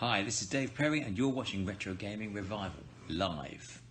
Hi, this is Dave Perry, and you're watching Retro Gaming Revival live.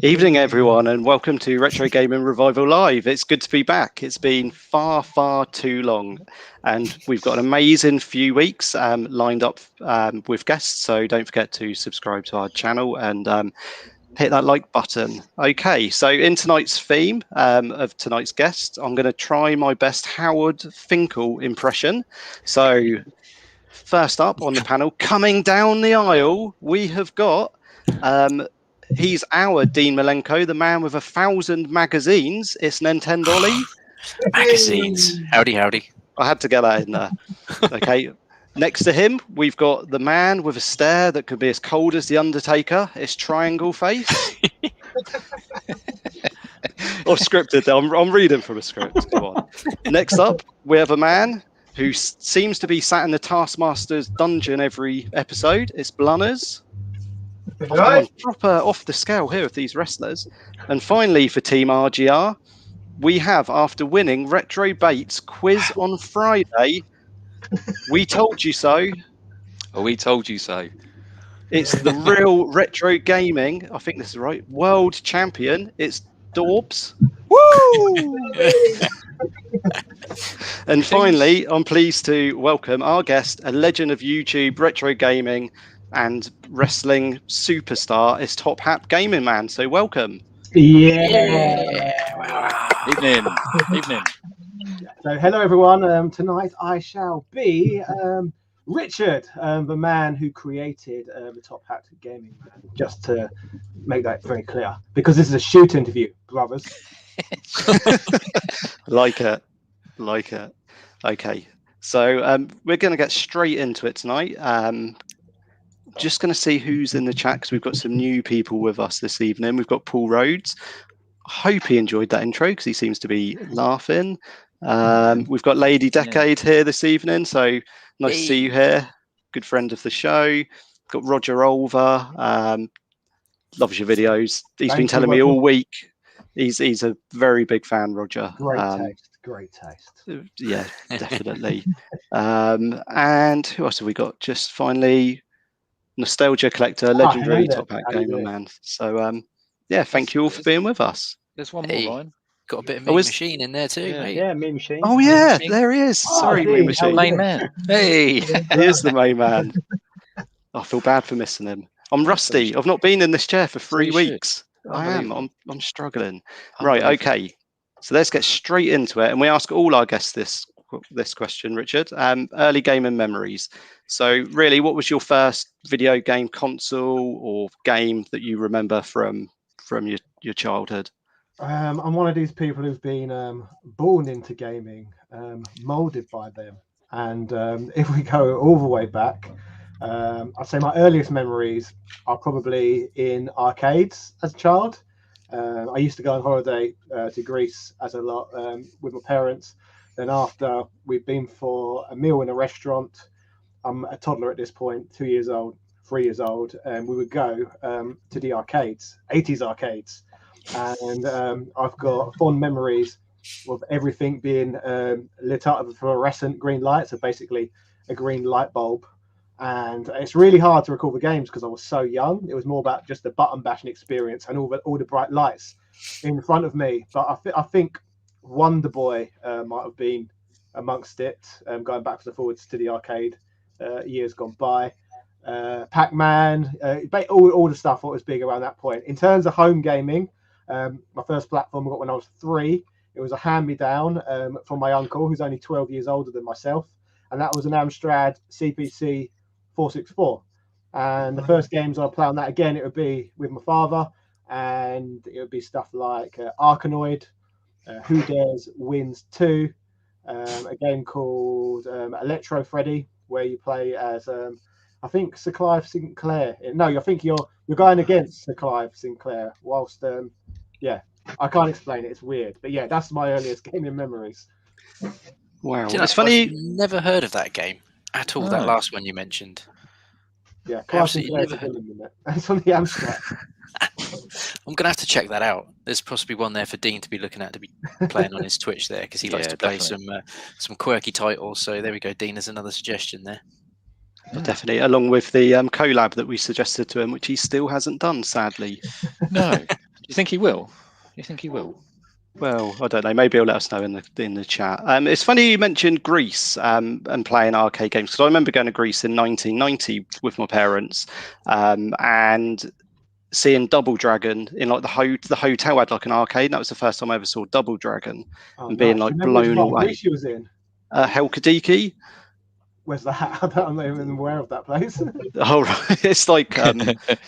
Evening, everyone, and welcome to Retro Gaming Revival Live. It's good to be back. It's been far, far too long, and we've got an amazing few weeks lined up with guests, so don't forget to subscribe to our channel and hit that like button. Okay, so in tonight's theme of tonight's guest, I'm going to try my best Howard Finkel impression. So first up on the panel, coming down the aisle, we have got... he's our Dean Malenko, the man with 1,000 magazines. It's Nintendo Lee. Magazines. Howdy, howdy. I had to get that in there. Okay. Next to him, we've got the man with a stare that could be as cold as the Undertaker. It's Triangle Face. Or scripted. I'm reading from a script. Come on. Next up, we have a man who seems to be sat in the Taskmaster's dungeon every episode. It's Blunners. I've gone proper off the scale here with these wrestlers. And finally, for Team RGR, we have, after winning Retro Bait's quiz on Friday, we told you so. Oh, we told you so. It's the real retro gaming, I think this is right, world champion. It's Dorbs. Woo! And finally, I'm pleased to welcome our guest, a legend of YouTube, retro gaming, and wrestling superstar. It's Top Hat Gaming Man. So welcome. Yeah. Evening. Evening. So hello everyone. Tonight I shall be Richard, the man who created the Top Hat Gaming Man. Just to make that very clear, because this is a shoot interview, brothers. Like it. Okay. So we're going to get straight into it tonight. Just going to see who's in the chat because we've got some new people with us this evening. We've got Paul Rhodes. Hope he enjoyed that intro because he seems to be laughing. We've got Lady Decade here this evening, so nice to see you here. Good friend of the show. Got Roger Olver. Loves your videos. He's been telling me all week. He's a very big fan, Roger. Great taste. Yeah, definitely. And who else have we got? Just finally, Nostalgia Collector, legendary Top Hat Gamer Man. So yeah, thank you all for being with us. There's one more line. Got a bit of Mean Machine in there too, mate. Yeah, Mean Machine. Oh yeah, there he is. Sorry, Mean Machine. Main man. Hey, he is the main man. I feel bad for missing him. I'm rusty. I've not been in this chair for 3 weeks. I am. I'm struggling. Right. Okay. So let's get straight into it, and we ask all our guests this question, Richard. Early gaming memories. So really, what was your first video game console or game that you remember from your childhood? I'm one of these people who've been born into gaming, molded by them. And if we go all the way back, I'd say my earliest memories are probably in arcades as a child. I used to go on holiday to Greece as a lot with my parents. Then after we'd been for a meal in a restaurant, I'm a toddler at this point, 2 years old, 3 years old, and we would go to the arcades, 80s arcades. And I've got fond memories with everything being lit up with fluorescent green light, so basically a green light bulb. And it's really hard to recall the games because I was so young. It was more about just the button bashing experience and all the bright lights in front of me. But I think Wonder Boy might have been amongst it, going backwards and forwards to the arcade years gone by. Pac-Man, all the stuff that was big around that point. In terms of home gaming, my first platform I got when I was 3. It was a hand-me-down from my uncle, who's only 12 years older than myself, and that was an Amstrad CPC 464. And the first games I play on that, again, it would be with my father, and it would be stuff like Arkanoid, Who Dares Wins 2, a game called Electro Freddy, where you play as I think Sir Clive Sinclair. No, I think you're going against Sir Clive Sinclair whilst I can't explain it, it's weird, but yeah, that's my earliest gaming memories. Wow, it's funny. I've never heard of that game at all. That last one you mentioned. Yeah, Clive Sinclair's a villain in it. It's on the Amstrad. I'm gonna have to check that out. There's possibly one there for Dean to be looking at, to be playing on his Twitch there, because he likes to play some quirky titles. So there we go, Dean. There's another suggestion there. Definitely, along with the collab that we suggested to him, which he still hasn't done, sadly. No. Do you think he will? Well, I don't know. Maybe he'll let us know in the chat. It's funny you mentioned Greece and playing arcade games, because I remember going to Greece in 1990 with my parents and seeing Double Dragon in like the hotel had like an arcade. And that was the first time I ever saw Double Dragon and being like blown away. Greece you was in? Helkadiki. Where's that? I'm not even aware of that place. Oh, right. It's like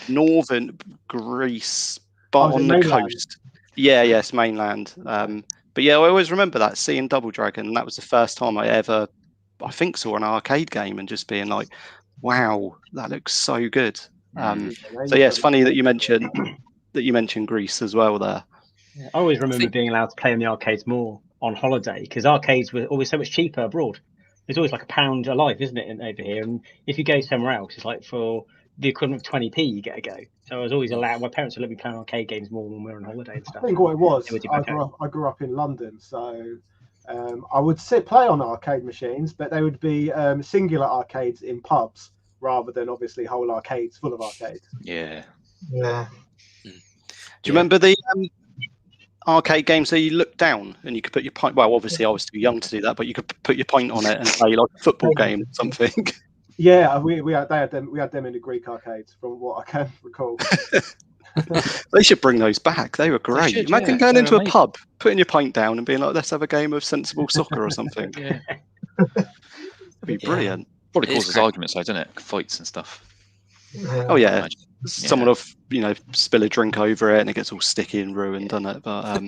northern Greece, but on the coast. Yeah, yes, mainland. But yeah, I always remember that, seeing Double Dragon, and that was the first time I ever, I think, saw an arcade game and just being like, wow, that looks so good. So yeah, it's funny that you mentioned Greece as well there. Yeah, I always remember being allowed to play in the arcades more on holiday, because arcades were always so much cheaper abroad. It's always like £1 a life, isn't it, over here? And if you go somewhere else, it's like for the equivalent of 20p, you get a go. So I was always allowed. My parents would let me play on arcade games more when we were on holiday and stuff. I think what it was, I grew up in London, so I would play on arcade machines, but they would be singular arcades in pubs rather than obviously whole arcades full of arcades. Yeah. Do you remember the arcade games where you looked down and you could put your pint? Well, obviously I was too young to do that, but you could put your pint on it and play like a football game or something. Yeah, we had them. We had them in the Greek arcades, from what I can recall. They should bring those back. They were great. Imagine going into a pub, putting your pint down, and being like, "Let's have a game of sensible soccer or something." It'd be brilliant. Probably causes arguments, though, doesn't it? Fights and stuff. Oh yeah, someone will spill a drink over it, and it gets all sticky and ruined, doesn't it? But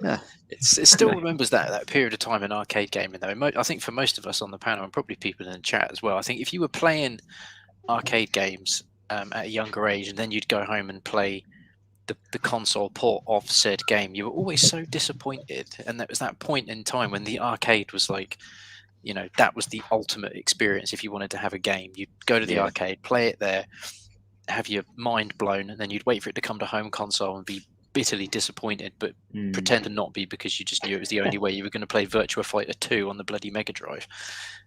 yeah. It still remembers that period of time in arcade gaming, though. I think for most of us on the panel, and probably people in the chat as well, I think if you were playing arcade games at a younger age, and then you'd go home and play the console port of said game, you were always so disappointed. And that was that point in time when the arcade was like, that was the ultimate experience. If you wanted to have a game, you'd go to the arcade, play it there, have your mind blown, and then you'd wait for it to come to home console and be bitterly disappointed, but pretend to not be, because you just knew it was the only way you were going to play Virtua Fighter 2 on the bloody Mega Drive.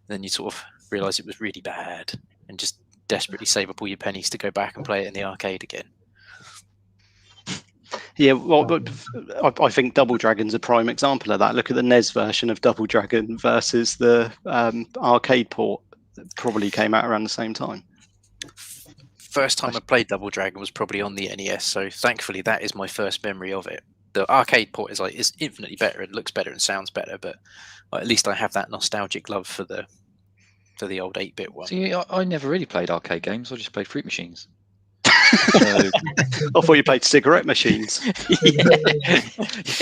Then you sort of realise it was really bad and just desperately save up all your pennies to go back and play it in the arcade again. Yeah, well, but I think Double Dragon's a prime example of that. Look at the NES version of Double Dragon versus the arcade port that probably came out around the same time. First time I played Double Dragon was probably on the NES, so thankfully that is my first memory of it. The arcade port is infinitely better. It looks better and sounds better, but at least I have that nostalgic love for the old 8-bit one. See, I never really played arcade games. I just played fruit machines. I thought you played cigarette machines.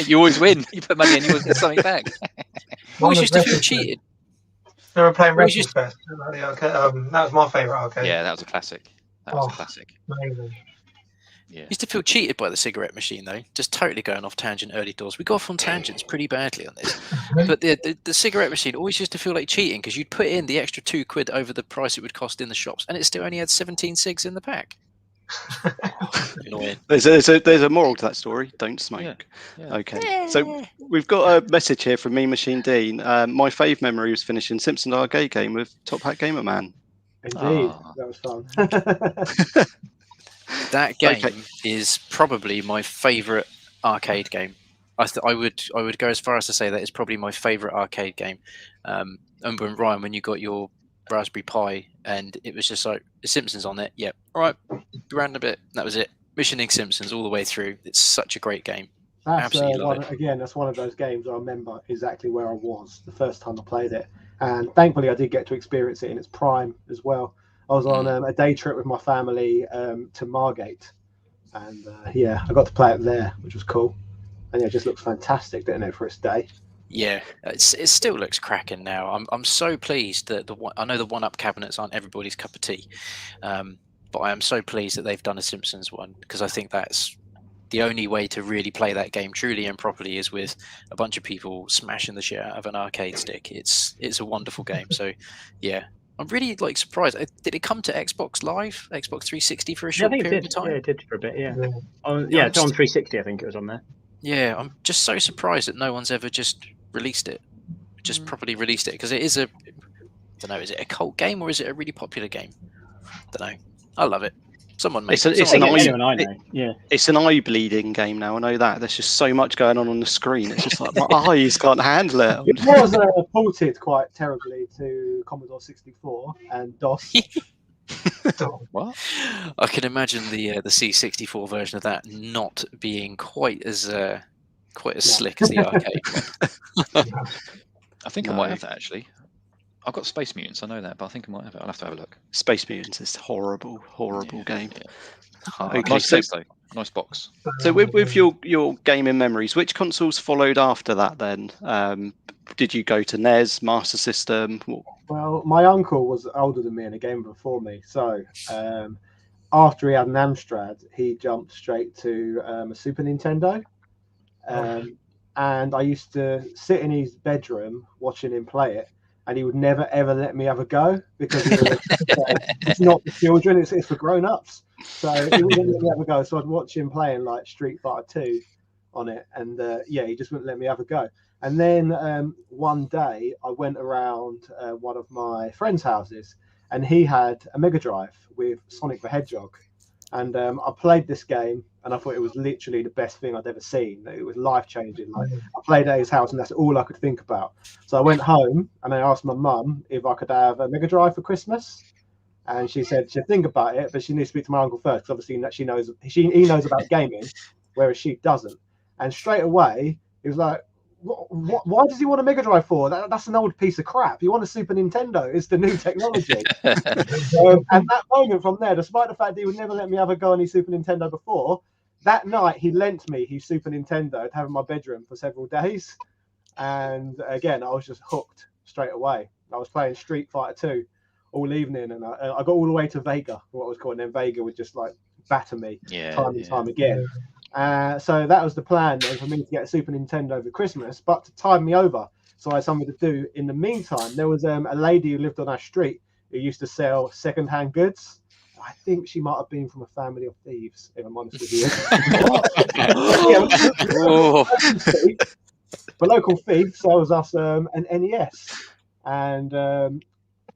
You always win. You put money in, you always get something back. Always used to feel cheated. We were playing Wrestled first. That was my favourite arcade. Yeah, that was a classic. Amazing. Yeah. Used to feel cheated by the cigarette machine, though. Just totally going off tangent early doors. We got off on tangents pretty badly on this. But the cigarette machine always used to feel like cheating, because you'd put in the extra £2 over the price it would cost in the shops, and it still only had 17 cigs in the pack. Annoying. There's a moral to that story. Don't smoke. Yeah. Okay. So we've got a message here from Mean Machine Dean. My fave memory was finishing Simpsons arcade game with Top Hat Gamer Man. Indeed, Ah. that was fun. That game is probably my favourite arcade game. I would go as far as to say that it's probably my favourite arcade game. And when Ryan, when you got your Raspberry Pi and it was just like the Simpsons on it, yep, all right, ran a bit, that was it. Missioning Simpsons all the way through. It's such a great game. That's Absolutely love it. that's one of those games I remember exactly where I was the first time I played it, and thankfully I did get to experience it in its prime as well. I was on a day trip with my family to Margate, and I got to play it there, which was cool. And it just looks fantastic, didn't it, for its day? Yeah, it still looks cracking now. I'm so pleased that I know the one-up cabinets aren't everybody's cup of tea, but I am so pleased that they've done a Simpsons one, because I think that's the only way to really play that game truly and properly is with a bunch of people smashing the shit out of an arcade stick. It's a wonderful game. So yeah, I'm really surprised. Did it come to Xbox Live, Xbox 360 for a short period of time? Yeah, it did for a bit. Yeah, Yeah, it's on 360. I think it was on there. Yeah, I'm just so surprised that no one's ever just released it, properly released it, because it is I don't know, is it a cult game or is it a really popular game? I don't know. I love it. Someone makes it. It's an eye-bleeding game now. I know that. There's just so much going on the screen. It's just like my eyes can't handle it. It was ported quite terribly to Commodore 64 and DOS. What? I can imagine the C64 version of that not being quite as slick as the arcade. I think I might have that actually. I've got Space Mutants, I know that, but I think I might have it. I'll have to have a look. Space Mutants is horrible game. Yeah. Okay, nice case, though. Nice box. So with your gaming memories, which consoles followed after that then? Did you go to NES, Master System? Well, my uncle was older than me and a gamer before me. So after he had an Amstrad, he jumped straight to a Super Nintendo. And I used to sit in his bedroom watching him play it. And he would never ever let me have a go because it's not for children, it's for grown-ups. So he wouldn't let me have a go. So I'd watch him playing like Street Fighter 2 on it, and he just wouldn't let me have a go. And then one day I went around one of my friend's houses, and he had a Mega Drive with Sonic the Hedgehog, and I played this game, and I thought it was literally the best thing I'd ever seen. It was life-changing. I played at his house, and that's all I could think about. So I went home, and I asked my mum if I could have a Mega Drive for Christmas. And she said she'd think about it, but she needs to speak to my uncle first, because obviously he knows about gaming, whereas she doesn't. And straight away, he was like, why does he want a Mega Drive for? That's an old piece of crap. You want a Super Nintendo? It's the new technology. And that moment from there, despite the fact that he would never let me have a go on his Super Nintendo before, that night he lent me his Super Nintendo to have in my bedroom for several days. And again, I was just hooked straight away. I was playing Street Fighter 2 all evening, and I got all the way to Vega, what was called, and then Vega would just batter me time and time again. So that was the plan then, for me to get a Super Nintendo over Christmas, but to tide me over, so I had something to do in the meantime. There was a lady who lived on our street who used to sell second-hand goods. I think she might have been from a family of thieves, if I'm honest with you. The local thief sells us an NES, and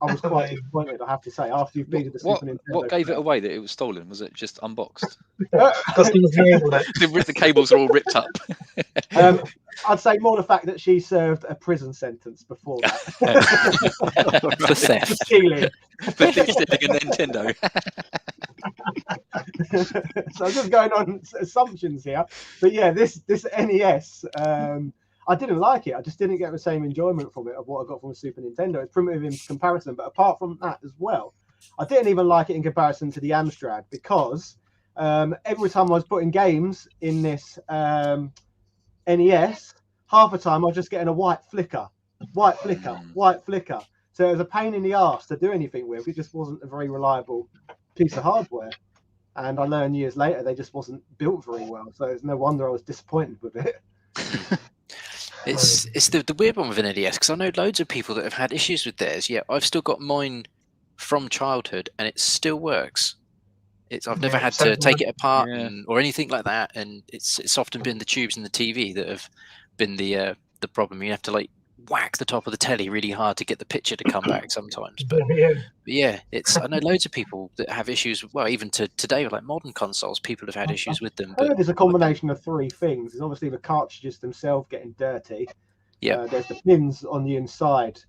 I was quite disappointed, I have to say, after you've been to the Super Nintendo. What gave it away that it was stolen? Was it just unboxed? The cables are all ripped up. I'd say more the fact that she served a prison sentence before that. For theft. For stealing. For stealing a Nintendo. So I'm just going on assumptions here. But yeah, this NES, I didn't like it. I just didn't get the same enjoyment from it of what I got from a Super Nintendo. It's primitive in comparison, but apart from that as well, I didn't even like it in comparison to the Amstrad, because every time I was putting games in this NES, half the time I was just getting a white flicker. So it was a pain in the arse to do anything with. It just wasn't a very reliable piece of hardware. And I learned years later they just wasn't built very well. So it's no wonder I was disappointed with it. It's the weird one with an NES, because I know loads of people that have had issues with theirs. Yeah, I've still got mine from childhood, and it still works. I've never had to take it apart or anything like that, and it's often been the tubes and the TV that have been the problem. You have to like whack the top of the telly really hard to get the picture to come back sometimes. But yeah, I know loads of people that have issues. Well, even to today, like modern consoles, people have had issues with them. But there's a combination of three things. There's obviously the cartridges themselves getting dirty. Yeah. There's the pins on the inside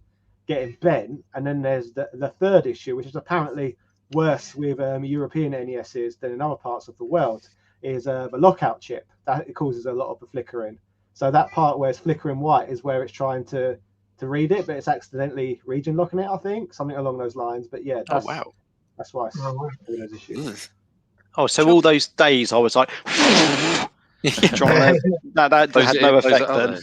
getting bent, and then there's the third issue, which is apparently worse with European NESs than in other parts of the world, is the lockout chip. That it causes a lot of the flickering. So that part where it's flickering white is where it's trying to read it, but it's accidentally region locking it, I think, something along those lines. But yeah, that's why it's all those issues. Oh, so all those days I was like, trying to, that had no effect then.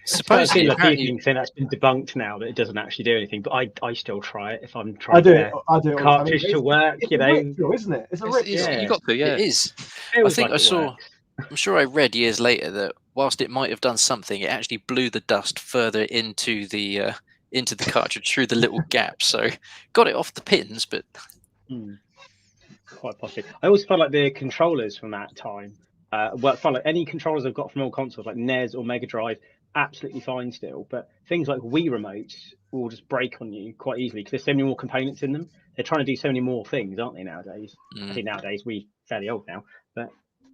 Supposedly, apparently, saying that's been debunked now that it doesn't actually do anything, but I still try it if I'm trying to get cartridge to work. It's a ritual, isn't it? It's a ritual. You got to, yeah. It is. I think I saw. I'm sure I read years later that whilst it might have done something, it actually blew the dust further into the cartridge through the little gap. So got it off the pins, but quite possibly. I also felt like the controllers from that time. Felt like any controllers I've got from all consoles, like NES or Mega Drive, absolutely fine still. But things like Wii remotes will just break on you quite easily because there's so many more components in them. They're trying to do so many more things, aren't they, nowadays? I think nowadays we're fairly old now, but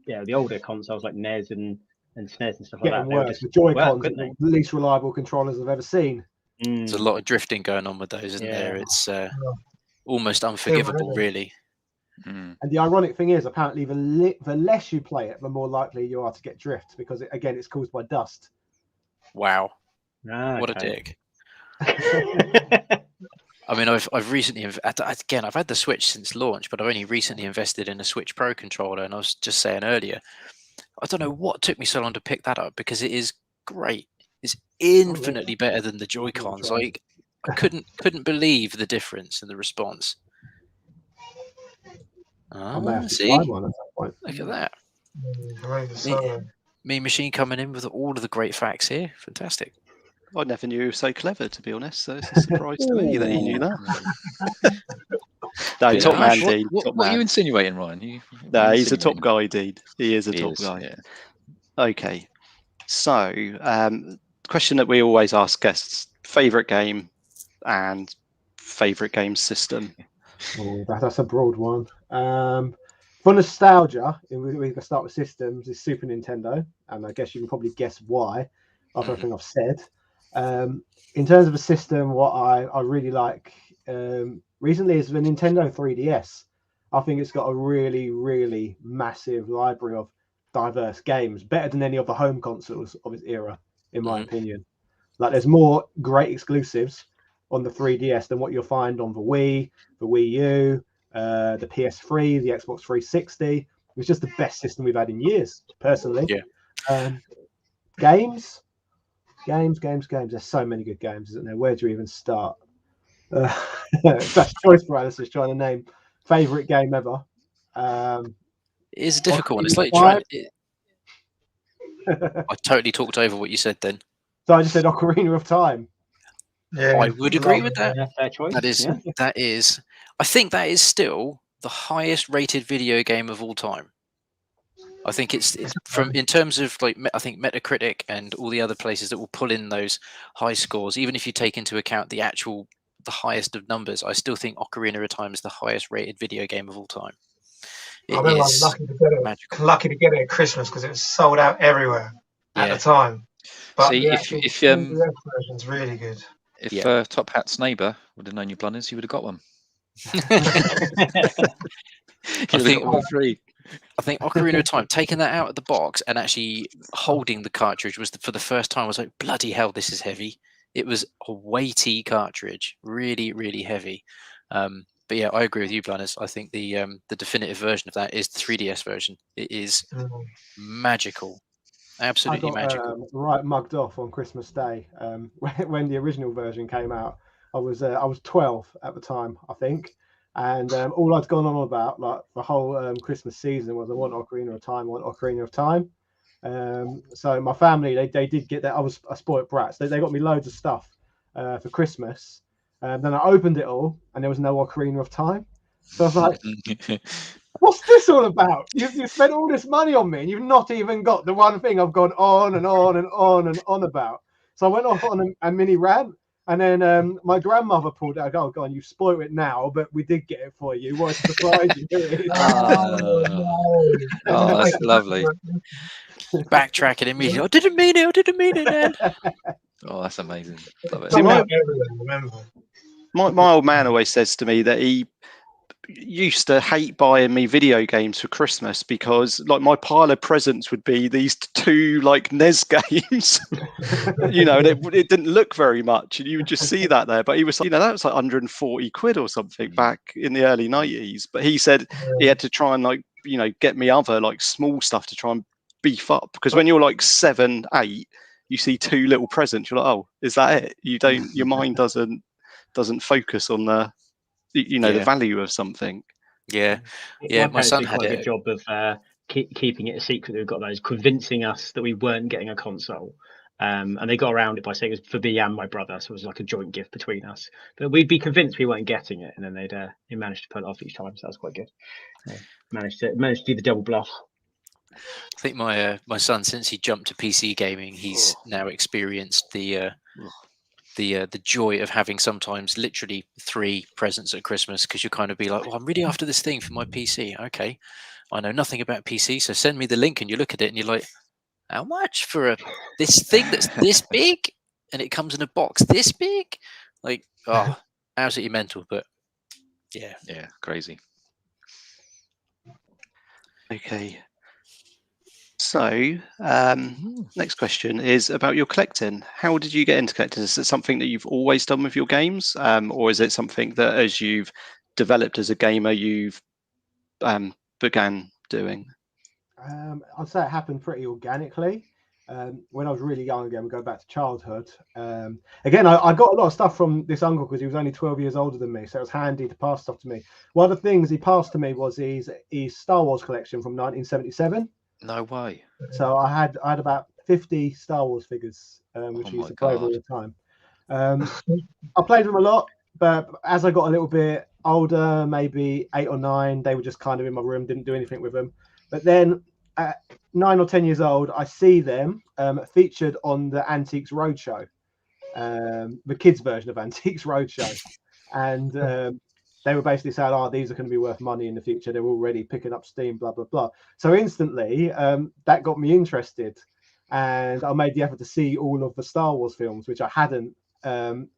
yeah, the older consoles like NES and SNES and stuff like that. Worse. The Joy-Cons are the least reliable controllers I've ever seen. There's a lot of drifting going on with those, isn't there? It's almost unforgivable, really. And the ironic thing is, apparently, the less you play it, the more likely you are to get drift because, it's caused by dust. Wow. What a dick. I mean, I've recently, again, I've had the Switch since launch, but I've only recently invested in a Switch Pro controller. And I was just saying earlier, I don't know what took me so long to pick that up because it is great. It's infinitely better than the Joy-Cons. Like, I couldn't believe the difference in the response. See? Look at that. Mean Machine coming in with all of the great facts here. Fantastic. I never knew he was so clever, to be honest. So it's a surprise to me that he knew that. No, top man, Dean. What are you insinuating, Ryan? No, he's a top guy, Dean. He is a top guy. Yeah. Okay. So, question that we always ask guests: favorite game and favorite game system. Oh, that's a broad one. For nostalgia, we can start with systems. Is Super Nintendo, and I guess you can probably guess why after everything I've said. In terms of a system, what I really like recently is the Nintendo 3DS. I think it's got a really, really massive library of diverse games, better than any of the home consoles of its era, in my opinion. Like, there's more great exclusives on the 3DS than what you'll find on the Wii, the Wii U, the PS3, the Xbox 360. It's just the best system we've had in years, personally. Yeah. Games. There's so many good games, isn't there? Where do you even start? That's choice paralysis trying to name favorite game ever. It is a difficult one. It's like trying. I totally talked over what you said then. So I just said Ocarina of Time. Yeah, I would agree with that. Yeah, fair choice. That is. I think that is still the highest rated video game of all time. I think it's from in terms of like I think Metacritic and all the other places that will pull in those high scores. Even if you take into account the highest of numbers, I still think Ocarina of Time is the highest rated video game of all time. I remember I was lucky to get it at Christmas because it was sold out everywhere at the time. But see, if version's really good. If Top Hat's neighbour would have known your blunders, he would have got one. I think Ocarina of Time, taking that out of the box and actually holding the cartridge was for the first time. I was like, bloody hell, this is heavy. It was a weighty cartridge, really, really heavy. But yeah, I agree with you, Blanners. I think the definitive version of that is the 3DS version. It is magical, absolutely magical. Right, mugged off on Christmas Day when the original version came out. I was 12 at the time, I think. And all I'd gone on about, like the whole Christmas season, was I want Ocarina of Time. So my family, they did get that. I was a spoiled brat. So they got me loads of stuff for Christmas. Then I opened it all, and there was no Ocarina of Time. So I was like, what's this all about? You spent all this money on me and you've not even got the one thing I've gone on and on and on and on about. So I went off on a mini rant, and then my grandmother pulled out, "Oh, God, you've spoiled it now, but we did get it for you. What a surprise you did." Oh, that's lovely. Backtracking immediately. I didn't mean it, Nan. Oh, that's amazing. Love it. See, Remember. my old man always says to me that he used to hate buying me video games for Christmas because like my pile of presents would be these 2 like NES games, you know, and it didn't look very much, and you would just see that there. But he was, you know, that was like 140 quid or something back in the early 90s. But he said he had to try and like, you know, get me other like small stuff to try and beef up, because when you're like 7, 8, you see 2 little presents, you're like, oh, is that it? You don't, your mind doesn't focus on the, you know, the value of something. Yeah. My son had quite a good job of keeping it a secret that we've got those, convincing us that we weren't getting a console. And they got around it by saying it was for me and my brother, so it was like a joint gift between us. But we'd be convinced we weren't getting it, and then they managed to pull it off each time, so that was quite good. Managed to do the double bluff. I think my son, since he jumped to PC gaming, he's now experienced the joy of having sometimes literally 3 presents at Christmas, because you kind of be like, well, I'm really after this thing for my PC. Okay, I know nothing about PC, so send me the link, and you look at it and you're like, how much for this thing that's this big, and it comes in a box this big? Like, oh, absolutely mental. But yeah, crazy. Okay. So, next question is about your collecting. How did you get into collecting? Is it something that you've always done with your games, or is it something that as you've developed as a gamer, you've began doing? I'd say it happened pretty organically. When I was really young, again, we go back to childhood. Again, I got a lot of stuff from this uncle because he was only 12 years older than me, so it was handy to pass stuff to me. One of the things he passed to me was his Star Wars collection from 1977. No way. So I had about 50 Star Wars figures, which he used to play with all the time. I played them a lot, but as I got a little bit older, maybe 8 or 9, they were just kind of in my room, didn't do anything with them. But then at 9 or 10 years old, I see them featured on the Antiques Roadshow, the kids' version of Antiques Roadshow. And they were basically saying, oh, these are going to be worth money in the future. They're already picking up steam, blah, blah, blah. So instantly, that got me interested. And I made the effort to see all of the Star Wars films, which I hadn't done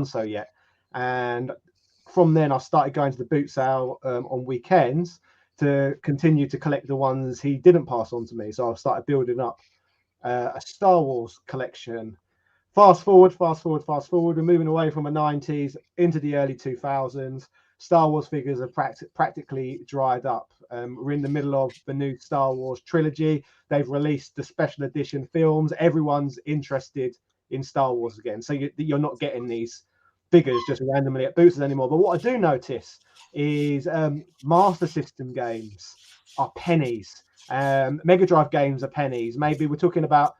so yet. And from then, I started going to the boot sale on weekends to continue to collect the ones he didn't pass on to me. So I started building up a Star Wars collection. Fast forward, we're moving away from the 90s into the early 2000s. Star Wars figures are practically dried up. We're in the middle of the new Star Wars trilogy. They've released the special edition films. Everyone's interested in Star Wars again. So you're not getting these figures just randomly at boosters anymore. But what I do notice is Master System games are pennies. Mega Drive games are pennies. Maybe we're talking about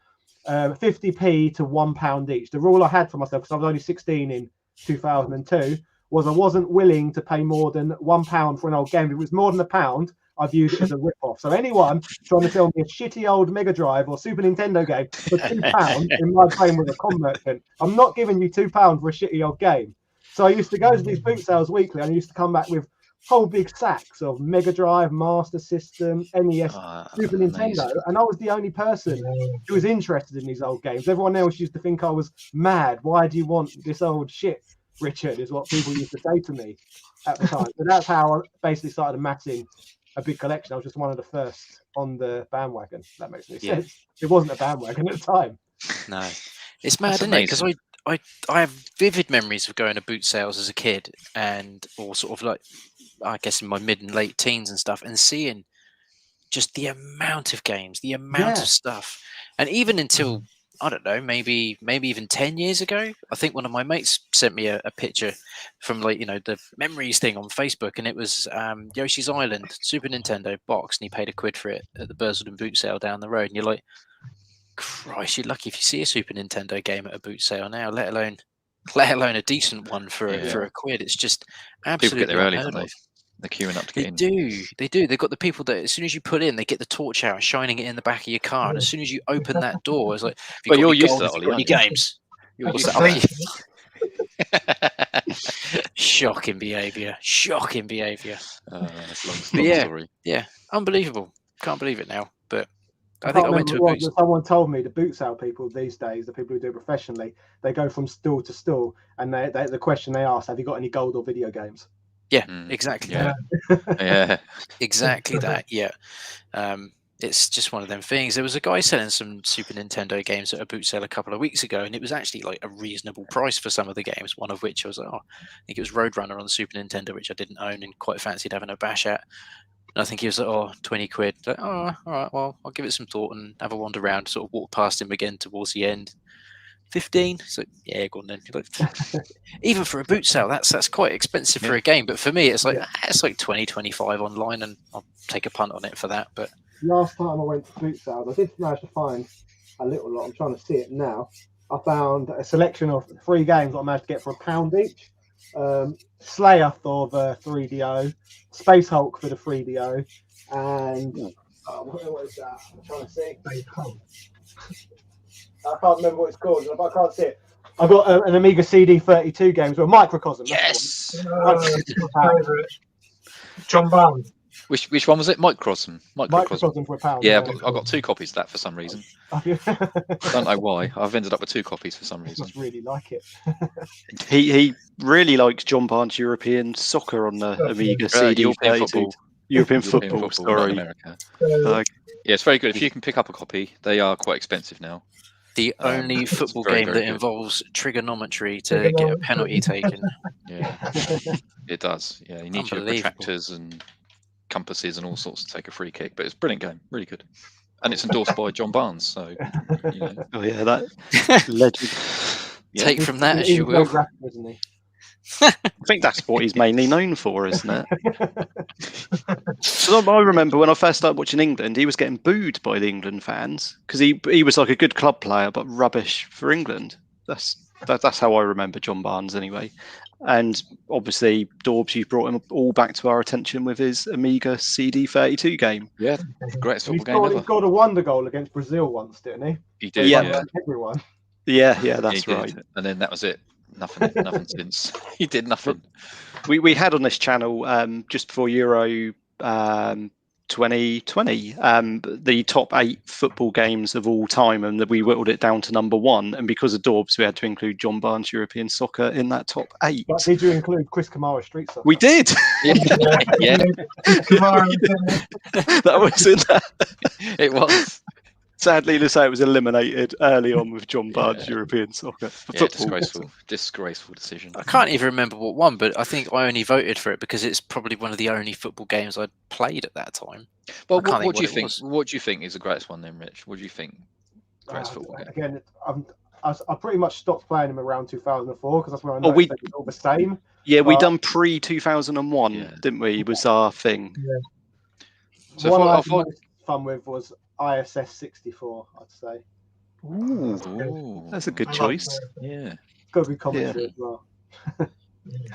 50p to £1 each. The rule I had for myself, because I was only 16 in 2002, was I wasn't willing to pay more than £1 for an old game. If it was more than £1, I viewed it as a rip-off. So anyone trying to sell me a shitty old Mega Drive or Super Nintendo game for £2 in my brain was a con merchant. I'm not giving you £2 for a shitty old game. So I used to go to these boot sales weekly, and I used to come back with whole big sacks of Mega Drive, Master System, NES, Super Nintendo, and I was the only person who was interested in these old games. Everyone else used to think I was mad. Why do you want this old shit, Richard? Is what people used to say to me at the time. So that's how I basically started amassing a big collection. I was just one of the first on the bandwagon. That makes any sense. It wasn't a bandwagon at the time. No, it's mad, isn't it? Because I have vivid memories of going to boot sales as a kid, or sort of like, I guess in my mid and late teens and stuff, and seeing just the amount of games, the amount of stuff. And even until, I don't know, maybe even 10 years ago, I think one of my mates sent me a picture from, like, you know, the memories thing on Facebook, and it was Yoshi's Island, Super Nintendo box, and he paid £1 for it at the Bursledon boot sale down the road. And you're like, Christ, you're lucky if you see a Super Nintendo game at a boot sale now, let alone a decent one for £1. It's just absolutely people get there early, don't they? They're queuing up to They get in. do. They do. They've got the people that as soon as you put in, they get the torch out, shining it in the back of your car. And as soon as you open that door, it's like, have you Well, got you're any used to gold? that, Have you got Ollie, any aren't you? games? You're What's used that? to Shocking behaviour. Shocking behaviour. That's a long But yeah, story. yeah, unbelievable. Can't believe it now. But I I think can't I went to remember a what it boot. was, but someone told me the boot sale people these days, the people who do it professionally, they go from stall to stall, and the question they ask, have you got any gold or video games? Yeah, exactly Yeah. that. Yeah. Exactly that. Yeah. It's just one of them things. There was a guy selling some Super Nintendo games at a boot sale a couple of weeks ago, and it was actually like a reasonable price for some of the games. One of which I was like, oh, I think it was Roadrunner on the Super Nintendo, which I didn't own and quite fancied having a bash at. And I think he was like, oh, 20 quid. Like, oh, all right, well, I'll give it some thought and have a wander around, sort of walk past him again towards the end. 15. So yeah, go on then. Like, even for a boot sale, that's quite expensive for a game. But for me, it's like it's like 20, 25 online, and I'll take a punt on it for that. But Last time I went to boot sales, I did manage to find a little lot. I'm trying to see it now. I found a selection of 3 games that I managed to get for £1 each. Slayer for the 3DO, Space Hulk for the 3DO, and what is that? I'm trying to see. I can't remember what it's called. I can't see it. I've got an Amiga CD 32 game as well. Microcosm. Yes. John Barnes. Which one was it? Microcosm. Microcosm for £1. Yeah, I've got 2 copies of that for some reason. Don't know why. I've ended up with 2 copies for some reason. I just really like it. He really likes John Barnes' European soccer on the Amiga CD. European football. Sorry, America. Yeah, it's very good. If you can pick up a copy, they are quite expensive now. The only football game that involves trigonometry to get a penalty taken. Yeah, it does. Yeah, you need your protractors and compasses and all sorts to take a free kick. But it's a brilliant game, really good. And it's endorsed by John Barnes, so you know. Oh yeah, that legend. Take from that as you will. Isn't he? I think that's what he's mainly known for, isn't it? So I remember when I first started watching England, he was getting booed by the England fans because he was like a good club player but rubbish for England. That's how I remember John Barnes anyway. And obviously, Dorbs, you brought him all back to our attention with his Amiga CD 32 game. Yeah, greatest football game ever. He scored a wonder goal against Brazil once, didn't he? He did. Yeah. Everyone. Yeah, that's right. And then that was it. Nothing since. He did nothing. We had on this channel just before Euro 2020 the top 8 football games of all time, and that we whittled it down to number 1. And because of Dorbs, we had to include John Barnes' European Soccer in that top 8. But did you include Chris Kamara Street Soccer? We did. Yeah. That was in that. It was. Sadly to say, it was eliminated early on with John Barnes' European Soccer. Disgraceful decision. I can't even remember what won, but I think I only voted for it because it's probably one of the only football games I'd played at that time. Well, what do you think? What do you think is the greatest one then, Rich? What do you think? Greatest football game? Again, I pretty much stopped playing them around 2004 because that's when I know it's all the same. Yeah, we done pre 2001, didn't we? Was our thing. Yeah. So one I had most fun with was ISS 64, I'd say. Ooh, that's a good choice. Yeah, got to be commentary as well.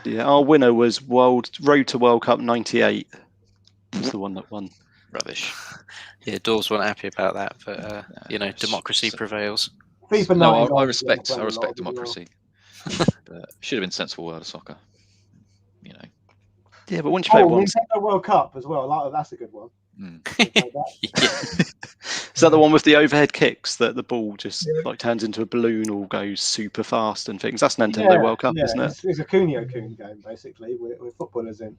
Yeah, our winner was Road to World Cup '98. That's the one that won. Rubbish. Yeah, Dawes weren't happy about that, but democracy prevails. No, I respect democracy. But should have been sensible World of Soccer. You know. Yeah, but once you play once, Nintendo World Cup as well. That's a good one. Is that the one with the overhead kicks that the ball just like turns into a balloon or goes super fast and things? That's Nintendo World Cup, isn't it? It's a Kunio-kun game basically with footballers in.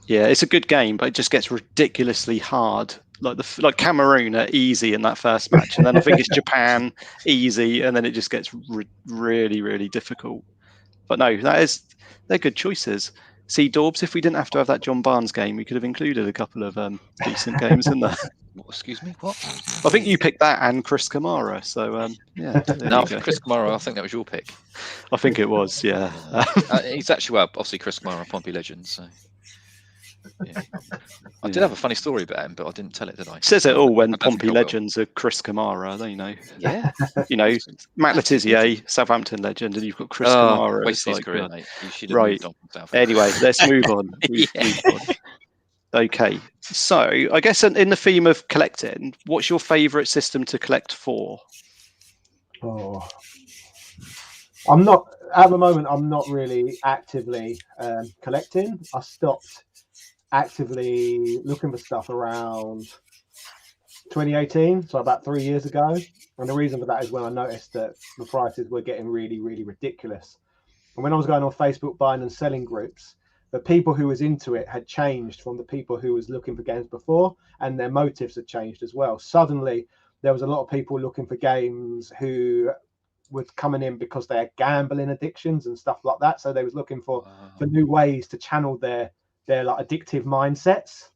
Yeah, it's a good game, but it just gets ridiculously hard. Like Cameroon are easy in that first match, and then I think it's Japan easy, and then it just gets really, really difficult. But no, they're good choices. See, Dorbs, if we didn't have to have that John Barnes game, we could have included a couple of decent games in there. Excuse me, what? I think you picked that and Chris Kamara. So, yeah. No, Chris Kamara, I think that was your pick. I think it was, yeah. He's actually, obviously Chris Kamara, Pompey legend. So. Yeah. I did have a funny story about him, but I didn't tell it, did I? Says it all when I don't Pompey think I will. legends are Chris Kamara, don't you know? Yeah. Matt Letizia, Southampton legend, and you've got Chris Kamara. Wasted his Like, career, mate. He should have right. moved on from Southampton. Anyway, let's move on. We've moved on. Okay, so I guess in the theme of collecting, what's your favourite system to collect for? Oh, I'm not at the moment. I'm not really actively collecting. I stopped actively looking for stuff around 2018, so about 3 years ago. And the reason for that is when I noticed that the prices were getting really, really ridiculous. And when I was going on Facebook buying and selling groups, the people who was into it had changed from the people who was looking for games before, and their motives had changed as well. Suddenly, there was a lot of people looking for games who were coming in because they had gambling addictions and stuff like that. So they was looking for new ways to channel their like addictive mindsets.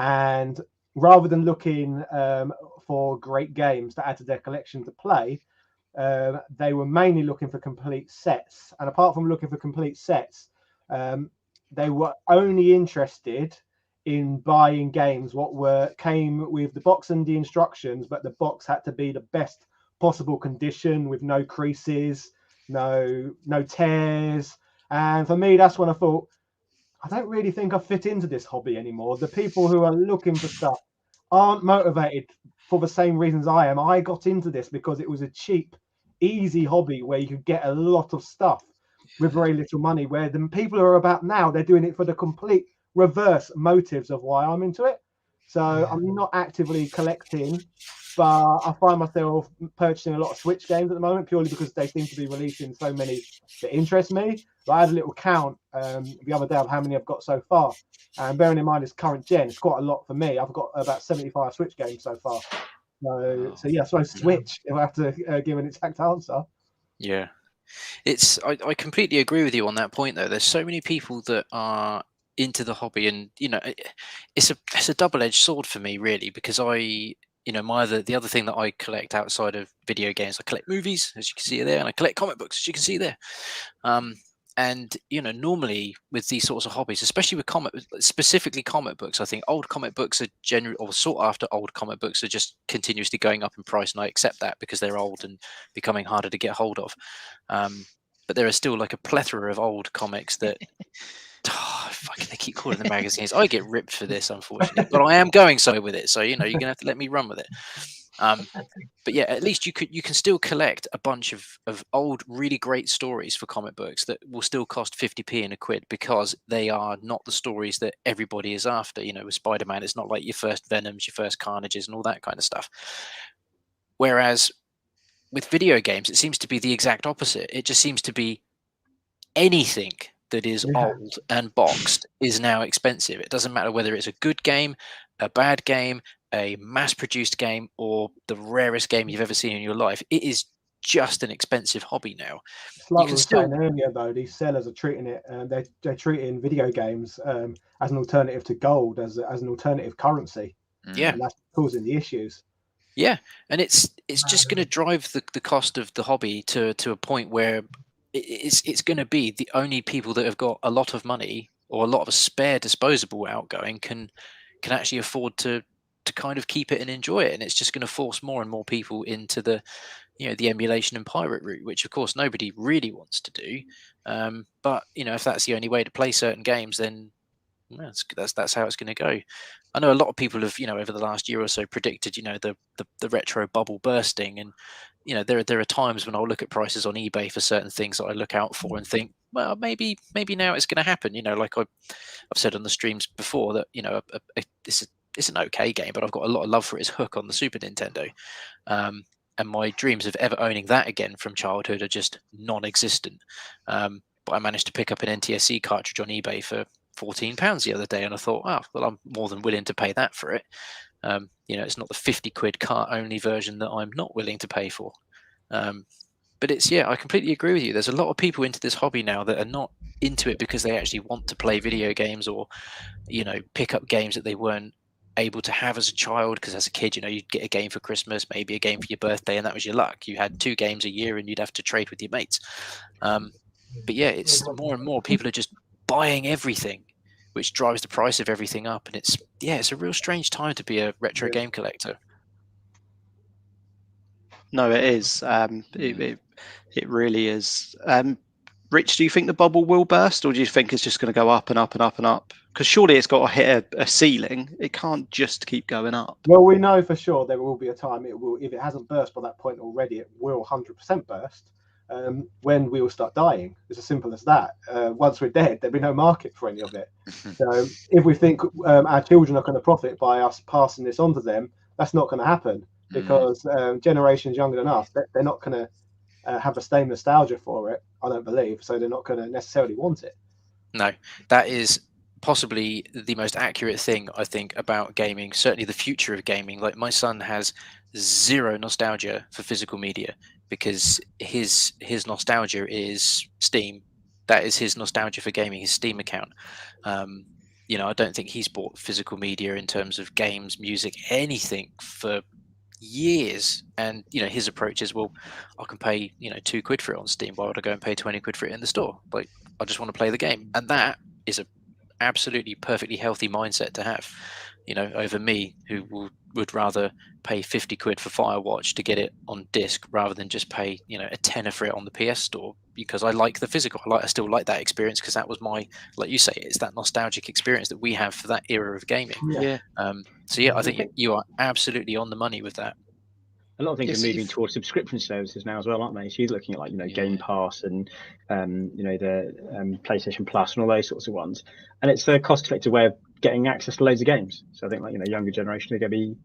And rather than looking for great games to add to their collection to play, they were mainly looking for complete sets. And apart from looking for complete sets, they were only interested in buying games what came with the box and the instructions, but the box had to be the best possible condition with no creases, no tears. And for me, that's when I thought, I don't really think I fit into this hobby anymore. The people who are looking for stuff aren't motivated for the same reasons I am. I got into this because it was a cheap, easy hobby where you could get a lot of stuff with very little money, where the people who are about now, they're doing it for the complete reverse motives of why I'm into it. So I'm not actively collecting, but I find myself purchasing a lot of Switch games at the moment purely because they seem to be releasing so many that interest me. But I had a little count the other day of how many I've got so far. And bearing in mind it's current gen, it's quite a lot for me. I've got about 75 Switch games so far. So yeah, so Switch, if I have to give an exact answer. Yeah. I completely agree with you on that point, though. There's so many people that are into the hobby, and it's a double-edged sword for me, really, because the other thing that I collect outside of video games, I collect movies, as you can see there, and I collect comic books, as you can see there. And normally with these sorts of hobbies, especially with specifically comic books, I think old comic books are generally, or sought after old comic books are just continuously going up in price, and I accept that because they're old and becoming harder to get hold of. But there are still like a plethora of old comics that they keep calling them magazines. I get ripped for this, unfortunately, but I am going somewhere with it, so you're gonna have to let me run with it. But yeah, at least you can still collect a bunch of old, really great stories for comic books that will still cost 50p and a quid, because they are not the stories that everybody is after. With Spider-Man, it's not like your first Venoms, your first Carnages, and all that kind of stuff. Whereas with video games, it seems to be the exact opposite. It just seems to be anything that is old and boxed is now expensive. It doesn't matter whether it's a good game, a bad game, a mass-produced game, or the rarest game you've ever seen in your life. It is just an expensive hobby now. It's like we were saying earlier, though, these sellers are treating it, they're treating video games as an alternative to gold, as an alternative currency. Yeah, and that's causing the issues. Yeah, and it's just going to drive the cost of the hobby to a point where it's going to be the only people that have got a lot of money or a lot of a spare disposable outgoing can actually afford to kind of keep it and enjoy it. And it's just going to force more and more people into the emulation and pirate route, which of course nobody really wants to do. But if that's the only way to play certain games, then that's how it's going to go. I know a lot of people have over the last year or so predicted the retro bubble bursting, and there are times when I'll look at prices on eBay for certain things that I look out for and think, well, maybe now it's going to happen. Like I've said on the streams before that it's an okay game, but I've got a lot of love for its Hook on the Super Nintendo, and my dreams of ever owning that again from childhood are just non-existent. But I managed to pick up an NTSC cartridge on eBay for £14 the other day, and I thought, well, I'm more than willing to pay that for it. It's not the 50 quid cart only version that I'm not willing to pay for. But I completely agree with you. There's a lot of people into this hobby now that are not into it because they actually want to play video games or pick up games that they weren't able to have as a child, because as a kid you'd get a game for Christmas, maybe a game for your birthday, and that was your luck. You had 2 games a year and you'd have to trade with your mates. But yeah, it's more and more people are just buying everything, which drives the price of everything up. And it's a real strange time to be a retro game collector. No, it is. It really is. Rich, do you think the bubble will burst, or do you think it's just going to go up and up and up and up? Because surely it's got to hit a ceiling. It can't just keep going up. Well, we know for sure there will be a time it will, if it hasn't burst by that point already, it will 100% burst when we will start dying. It's as simple as that. Once we're dead, there'll be no market for any of it. So if we think our children are going to profit by us passing this on to them, that's not going to happen, because generations younger than us, they're not going to have the same nostalgia for it, I don't believe. So they're not going to necessarily want it. No, that is possibly the most accurate thing I think about gaming, certainly the future of gaming. Like, my son has zero nostalgia for physical media, because his nostalgia is Steam. That is his nostalgia for gaming, his Steam account. You know, I don't think he's bought physical media in terms of games, music, anything for years. And you know, his approach is, well, I can pay, you know, £2 for it on Steam. Why would I go and pay 20 quid for it in the store? Like, I just want to play the game. And that is a absolutely perfectly healthy mindset to have, you know, over me, who would rather pay 50 quid for Firewatch to get it on disc rather than just pay, you know, a tenner for it on the PS store, because I like the physical. I still like that experience, because that was my, like you say, it's that nostalgic experience that we have for that era of gaming. Yeah. So yeah, I think you are absolutely on the money with that. A lot of things are moving towards subscription services now as well, aren't they? So you're looking at, like, you know, Game Pass and you know, the PlayStation Plus and all those sorts of ones, and it's a cost-effective way of getting access to loads of games. So I think, like, you know, younger generation are going to be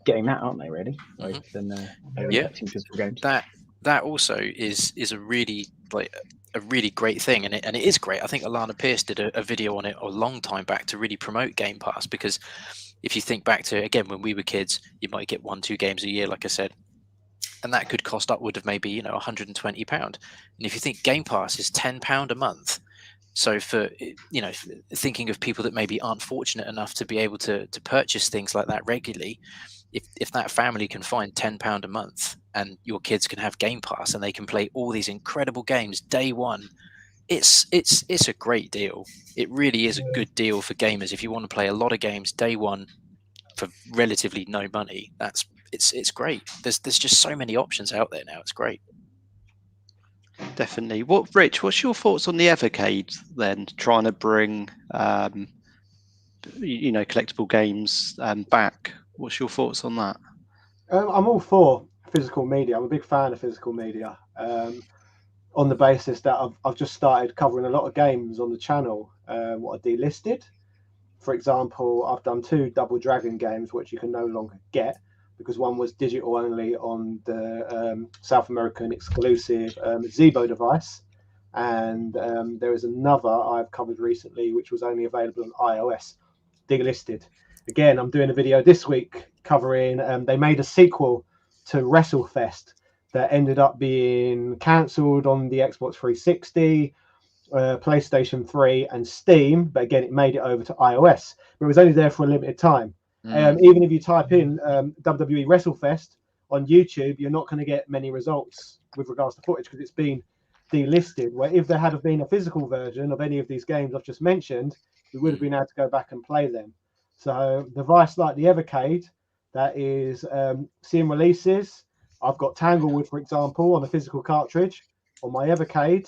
getting that, aren't they? Really, rather than collecting physical games. That also is a really, like, a really great thing, and it is great. I think Alana Pierce did a video on it a long time back to really promote Game Pass, because if you think back to, again, when we were kids, you might get 1-2 games a year, like I said, and that could cost upward of maybe, you know, £120. And if you think Game Pass is £10 a month, so for, you know, thinking of people that maybe aren't fortunate enough to be able to purchase things like that regularly, if that family can find £10 a month, and your kids can have Game Pass and they can play all these incredible games day one, it's a great deal. It really is a good deal for gamers. If you want to play a lot of games day one for relatively no money, it's great. There's just so many options out there now. It's great. Definitely. Rich, what's your thoughts on the Evercade then, trying to bring you know, collectible games back? What's your thoughts on that? I'm all for physical media. I'm a big fan of physical media, on the basis that I've just started covering a lot of games on the channel what are delisted. For example, I've done 2 Double Dragon games which you can no longer get, because one was digital only on the South American exclusive Zebo device, and there is another I've covered recently which was only available on iOS, delisted. Again, I'm doing a video this week covering, they made a sequel to WrestleFest that ended up being cancelled on the Xbox 360, PlayStation 3 and Steam, but again, it made it over to iOS, but it was only there for a limited time. Even if you type in WWE WrestleFest on YouTube, you're not going to get many results with regards to footage, because it's been delisted. Where if there had been a physical version of any of these games I've just mentioned, we would have been able to go back and play them. So the device like the Evercade, that is seeing releases. I've got Tanglewood, for example, on a physical cartridge on my Evercade.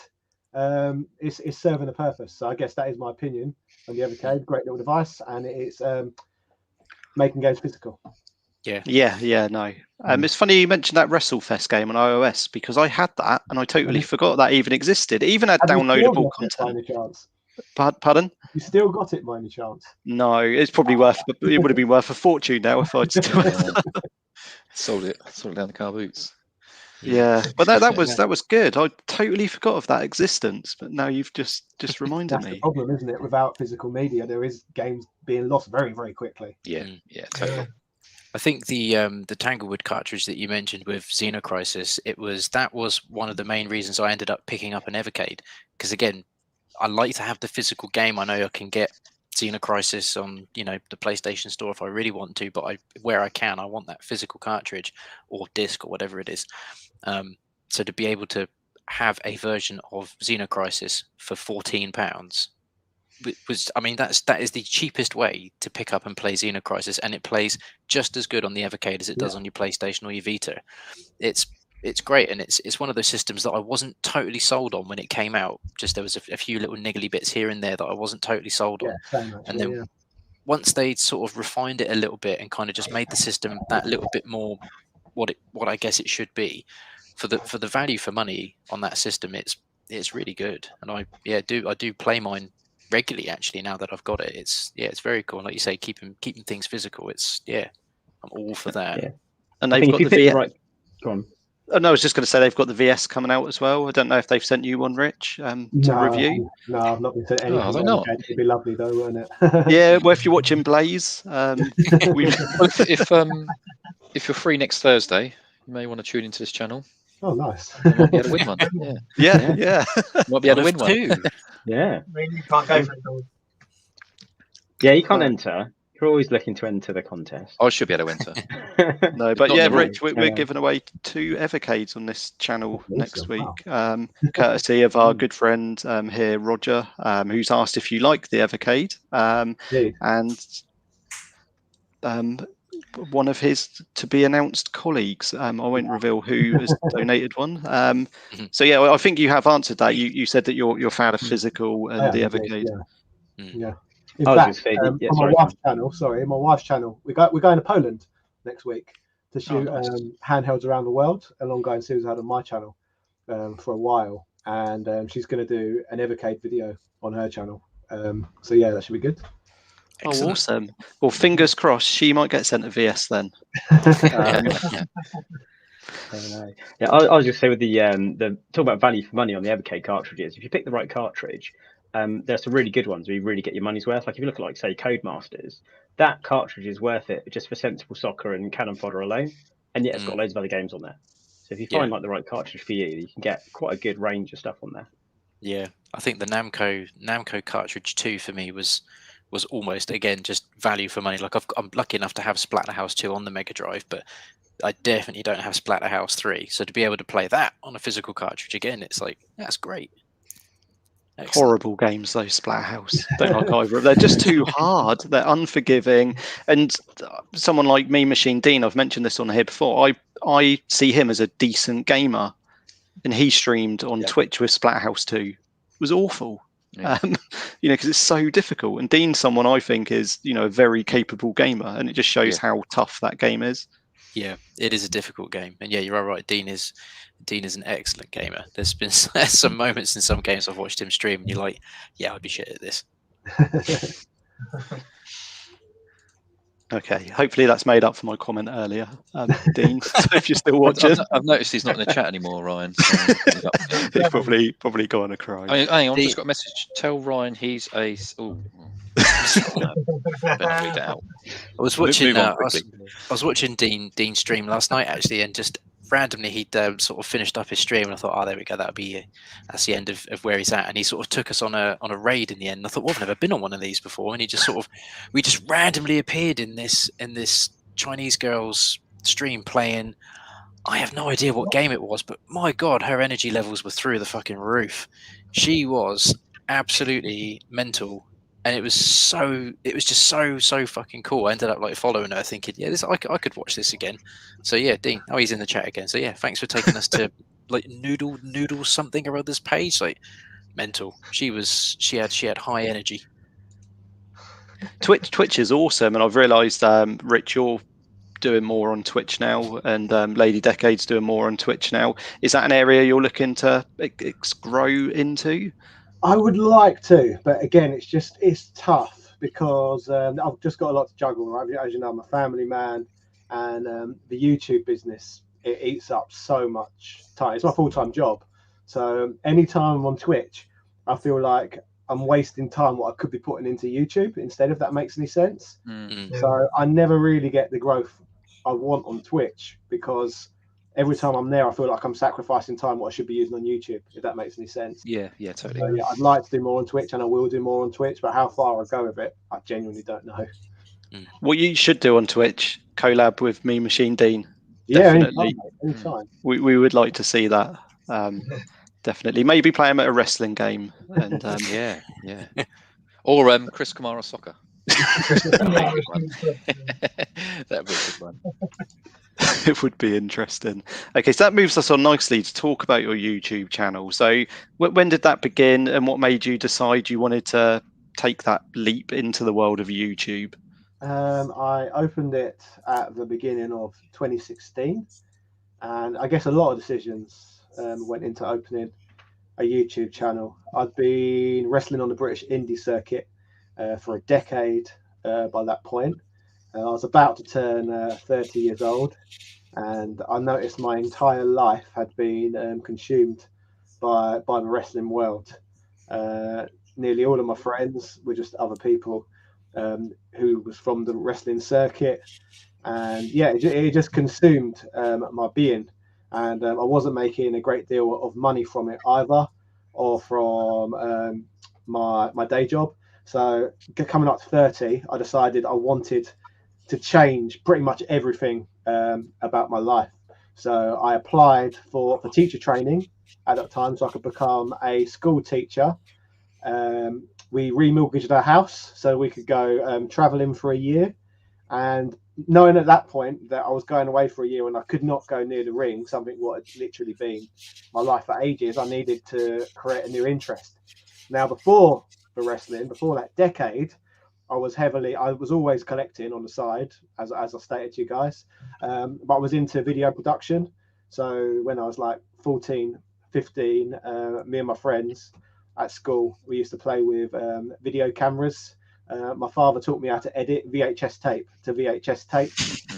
It's serving a purpose. So I guess that is my opinion on the Evercade. Great little device, and it's making games physical. No. It's funny you mentioned that WrestleFest game on iOS, because I had that and I totally forgot that even existed. It even had downloadable content. By any chance? Pardon? You still got it by any chance? No, it's probably worth. It would have been worth a fortune now if I'd still sold it down the car boots. Yeah, but that was good. I totally forgot of that existence, but now you've just reminded That's me. the problem, isn't it? Without physical media, there is games being lost very, very quickly. Yeah, totally. I think the Tanglewood cartridge that you mentioned with Xenocrisis, that was one of the main reasons I ended up picking up an Evercade, because again, I like to have the physical game. I know I can get Xenocrisis on, you know, the PlayStation Store if I really want to, but where I can, I want that physical cartridge or disc or whatever it is. So to be able to have a version of Xenocrisis for £14 I mean, that is the cheapest way to pick up and play Xenocrisis, and it plays just as good on the Evercade as it does on your PlayStation or your Vita. It's great, and it's one of those systems that I wasn't totally sold on when it came out. Just there was a few little niggly bits here and there that I wasn't totally sold on. Same, actually, and then once they'd sort of refined it a little bit and kind of just made the system that little bit more what I guess it should be, for the value for money on that system, it's really good. And I do play mine regularly actually now that I've got it. It's very cool. And like you say, keeping things physical. I'm all for that. Yeah. And they've got the VS. Right. Go on. Oh, no, I was just going to say they've got the VS coming out as well. I don't know if they've sent you one, Rich, to review. No, I've not been sent anything. Oh, they're not. It'd be lovely though, wouldn't it? Yeah, well, if you're watching Blaze, if you're free next Thursday, you may want to tune into this channel. Oh, nice. You might be able to win one. Yeah. Might be able to win one too. Yeah. You can't go for it. Yeah, you can't enter. You're always looking to enter the contest. I should be able to enter. No, but yeah, Rich, we're giving away 2 Evercades on this channel next week, courtesy of our good friend here, Roger, who's asked if you like the Evercade, and one of his to be announced colleagues. I won't reveal who has donated one. So yeah, I think you have answered that. You said that you're a fan of physical and the Evercade. Yeah. In fact, on my wife's channel, we're going to Poland next week to shoot handhelds around the world, an ongoing series I had on my channel for a while, and she's going to do an Evercade video on her channel. So yeah, that should be good. Excellent. Oh, awesome! Well, fingers crossed, she might get sent a VS then. Yeah, I was just say with the talk about value for money on the Evercade cartridges. If you pick the right cartridge, there's some really good ones where you really get your money's worth. Like if you look at, like, say, Codemasters, that cartridge is worth it just for Sensible Soccer and Cannon Fodder alone, and yet it's got loads of other games on there. So if you find like the right cartridge for you, you can get quite a good range of stuff on there. Yeah, I think the Namco cartridge 2 for me was almost, again, just value for money. Like I'm lucky enough to have Splatterhouse 2 on the Mega Drive, but I definitely don't have Splatterhouse 3. So to be able to play that on a physical cartridge again, it's like, that's great. Excellent. Horrible games, though, Splatterhouse. Don't like either of them. They're just too hard. They're unforgiving. And someone like Mean Machine Dean, I've mentioned this on here before, I see him as a decent gamer. And he streamed on Twitch with Splatterhouse 2. It was awful. Yeah. Because it's so difficult. And Dean's someone I think is, a very capable gamer. And it just shows how tough that game is. Yeah, it is a difficult game. And yeah, you're right. Dean is an excellent gamer. There's been some moments in some games I've watched him stream and you're like, yeah, I'd be shit at this. Okay, hopefully that's made up for my comment earlier, Dean. So if you're still watching, I've noticed he's not in the chat anymore, Ryan. So he's probably gone to cry. Hang on, just got a message. Tell Ryan he's a. I was watching. I was watching Dean stream last night actually, and just randomly he'd sort of finished up his stream, and I thought, there we go, that's the end of where he's at. And he sort of took us on a raid in the end. And I thought, well, I've never been on one of these before. And he just we just randomly appeared in this Chinese girl's stream playing. I have no idea what game it was, but my God, her energy levels were through the fucking roof. She was absolutely mental. And it was just so fucking cool. I ended up following her, thinking, I could watch this again. So yeah, Dean, he's in the chat again. So yeah, thanks for taking us to noodle something or other's page. Mental. She had high energy. Twitch is awesome, and I've realised, Rich, you're doing more on Twitch now, and Lady Decade's doing more on Twitch now. Is that an area you're looking to grow into? I would like to, but again, it's tough because I've just got a lot to juggle. Right? As you know, I'm a family man, and the YouTube business, it eats up so much time. It's my full-time job. So anytime I'm on Twitch, I feel like I'm wasting time what I could be putting into YouTube instead, if that makes any sense. Mm-hmm. So I never really get the growth I want on Twitch because every time I'm there, I feel like I'm sacrificing time what I should be using on YouTube, if that makes any sense. Yeah, totally. So, yeah, I'd like to do more on Twitch, and I will do more on Twitch, but how far I go with it, I genuinely don't know. What you should do on Twitch, collab with Mean Machine Dean. Definitely. Yeah, anytime. We would like to see that. Definitely. Maybe play him at a wrestling game. And yeah. Or Chris Kamara Soccer. That'd be a good one. It would be interesting. Okay, so that moves us on nicely to talk about your YouTube channel. So when did that begin, and what made you decide you wanted to take that leap into the world of YouTube? I opened it at the beginning of 2016, and I guess a lot of decisions went into opening a YouTube channel. I'd been wrestling on the British indie circuit for a decade by that point. I was about to turn 30 years old, and I noticed my entire life had been consumed by the wrestling world. Nearly all of my friends were just other people who was from the wrestling circuit, and yeah, it just consumed my being, and I wasn't making a great deal of money from it either, or from my day job. So coming up to 30, I decided I wanted to change pretty much everything about my life. So I applied for teacher training at that time so I could become a school teacher. We remortgaged our house so we could go traveling for a year. And knowing at that point that I was going away for a year and I could not go near the ring, something what had literally been my life for ages, I needed to create a new interest. Now, before the wrestling, before that decade, I was always collecting on the side, as I stated to you guys, but I was into video production. So when I was like 14, 15, me and my friends at school, we used to play with video cameras. My father taught me how to edit VHS tape to VHS tape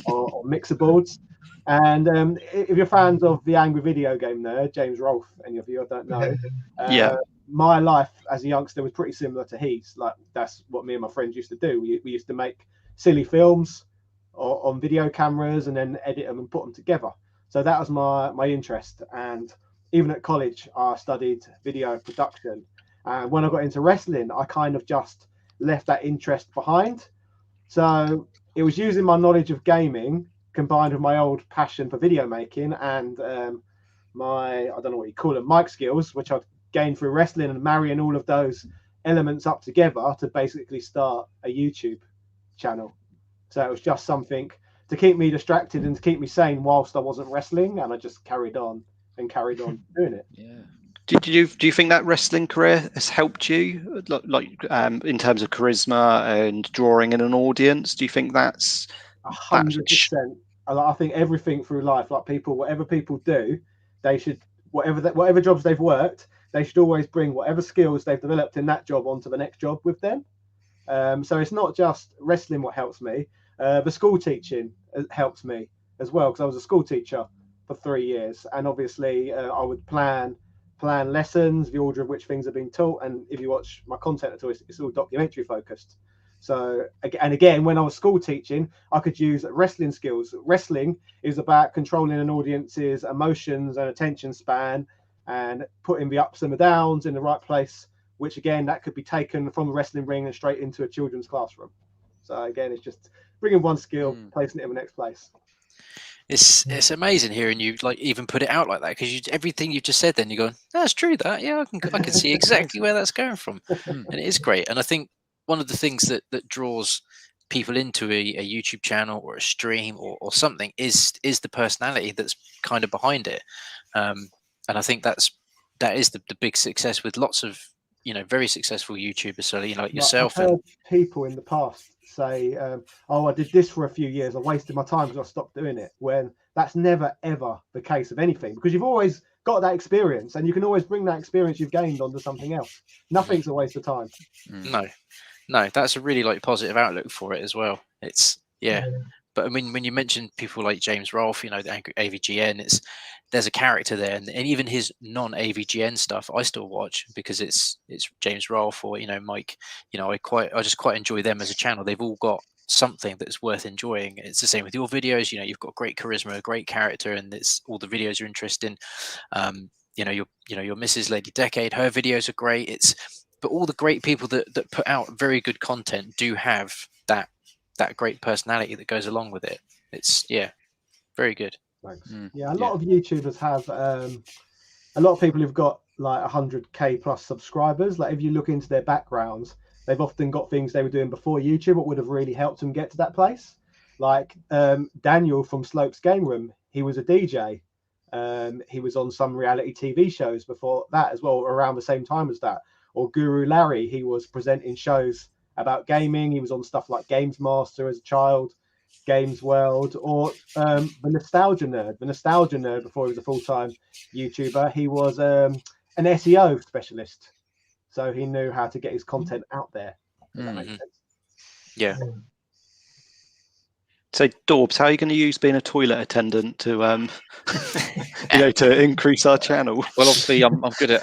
or mixer boards. And if you're fans of the Angry Video Game Nerd, James Rolfe, any of you, I don't know. Yeah. My life as a youngster was pretty similar to his. Like, that's what me and my friends used to do. We used to make silly films on video cameras and then edit them and put them together. So that was my interest. And even at college, I studied video production. And when I got into wrestling, I kind of just left that interest behind. So it was using my knowledge of gaming combined with my old passion for video making and my, I don't know what you call them, mic skills, which I've gained through wrestling, and marrying all of those elements up together to basically start a YouTube channel. So it was just something to keep me distracted and to keep me sane whilst I wasn't wrestling, and I just carried on doing it. Yeah. Do you think that wrestling career has helped you, like in terms of charisma and drawing in an audience? Do you think that's 100%? I think everything through life, like people, whatever people do, they should, whatever jobs they've worked, they should always bring whatever skills they've developed in that job onto the next job with them. So it's not just wrestling what helps me. The school teaching helps me as well, because I was a school teacher for 3 years, and obviously I would plan lessons, the order of which things are being taught, and if you watch my content at all, it's all documentary focused. So again, when I was school teaching, I could use wrestling skills. Wrestling is about controlling an audience's emotions and attention span and putting the ups and the downs in the right place, which again, that could be taken from the wrestling ring and straight into a children's classroom. So again, it's just bringing one skill, placing it in the next place. It's amazing hearing you like even put it out like that, because everything you've just said, then you're going, that's true, that, yeah, I can see exactly where that's going from. And it is great. And I think one of the things that draws people into a YouTube channel or a stream or something is the personality that's kind of behind it. And I think that is the big success with lots of, very successful YouTubers. So, like yourself. I've heard people in the past say, oh, I did this for a few years, I wasted my time because I stopped doing it, when that's never, ever the case of anything, because you've always got that experience and you can always bring that experience you've gained onto something else. Nothing's a waste of time. No, that's a really positive outlook for it as well. It's But I mean, when you mention people like James Rolfe, the AVGN, there's a character there, and even his non-AVGN stuff I still watch because it's James Rolfe or Mike. I just quite enjoy them as a channel. They've all got something that's worth enjoying. It's the same with your videos. You've got great charisma, a great character, and it's all the videos are interesting. Your Mrs. Lady Decade, her videos are great. But all the great people that put out very good content do have that great personality that goes along with it. It's very good. Thanks. A lot of YouTubers have a lot of people who've got like 100k plus subscribers. Like if you look into their backgrounds, they've often got things they were doing before YouTube what would have really helped them get to that place. Like Daniel from Slope's Game Room, he was a DJ. He was on some reality TV shows before that as well, around the same time as that. Or Guru Larry, he was presenting shows about gaming. He was on stuff like Games Master as a child, Games World, or the Nostalgia Nerd before he was a full-time YouTuber. He was an SEO specialist, so he knew how to get his content out there. If that makes sense. Yeah. So, Dorbs, how are you going to use being a toilet attendant to, to increase our channel? Well, obviously, I'm good at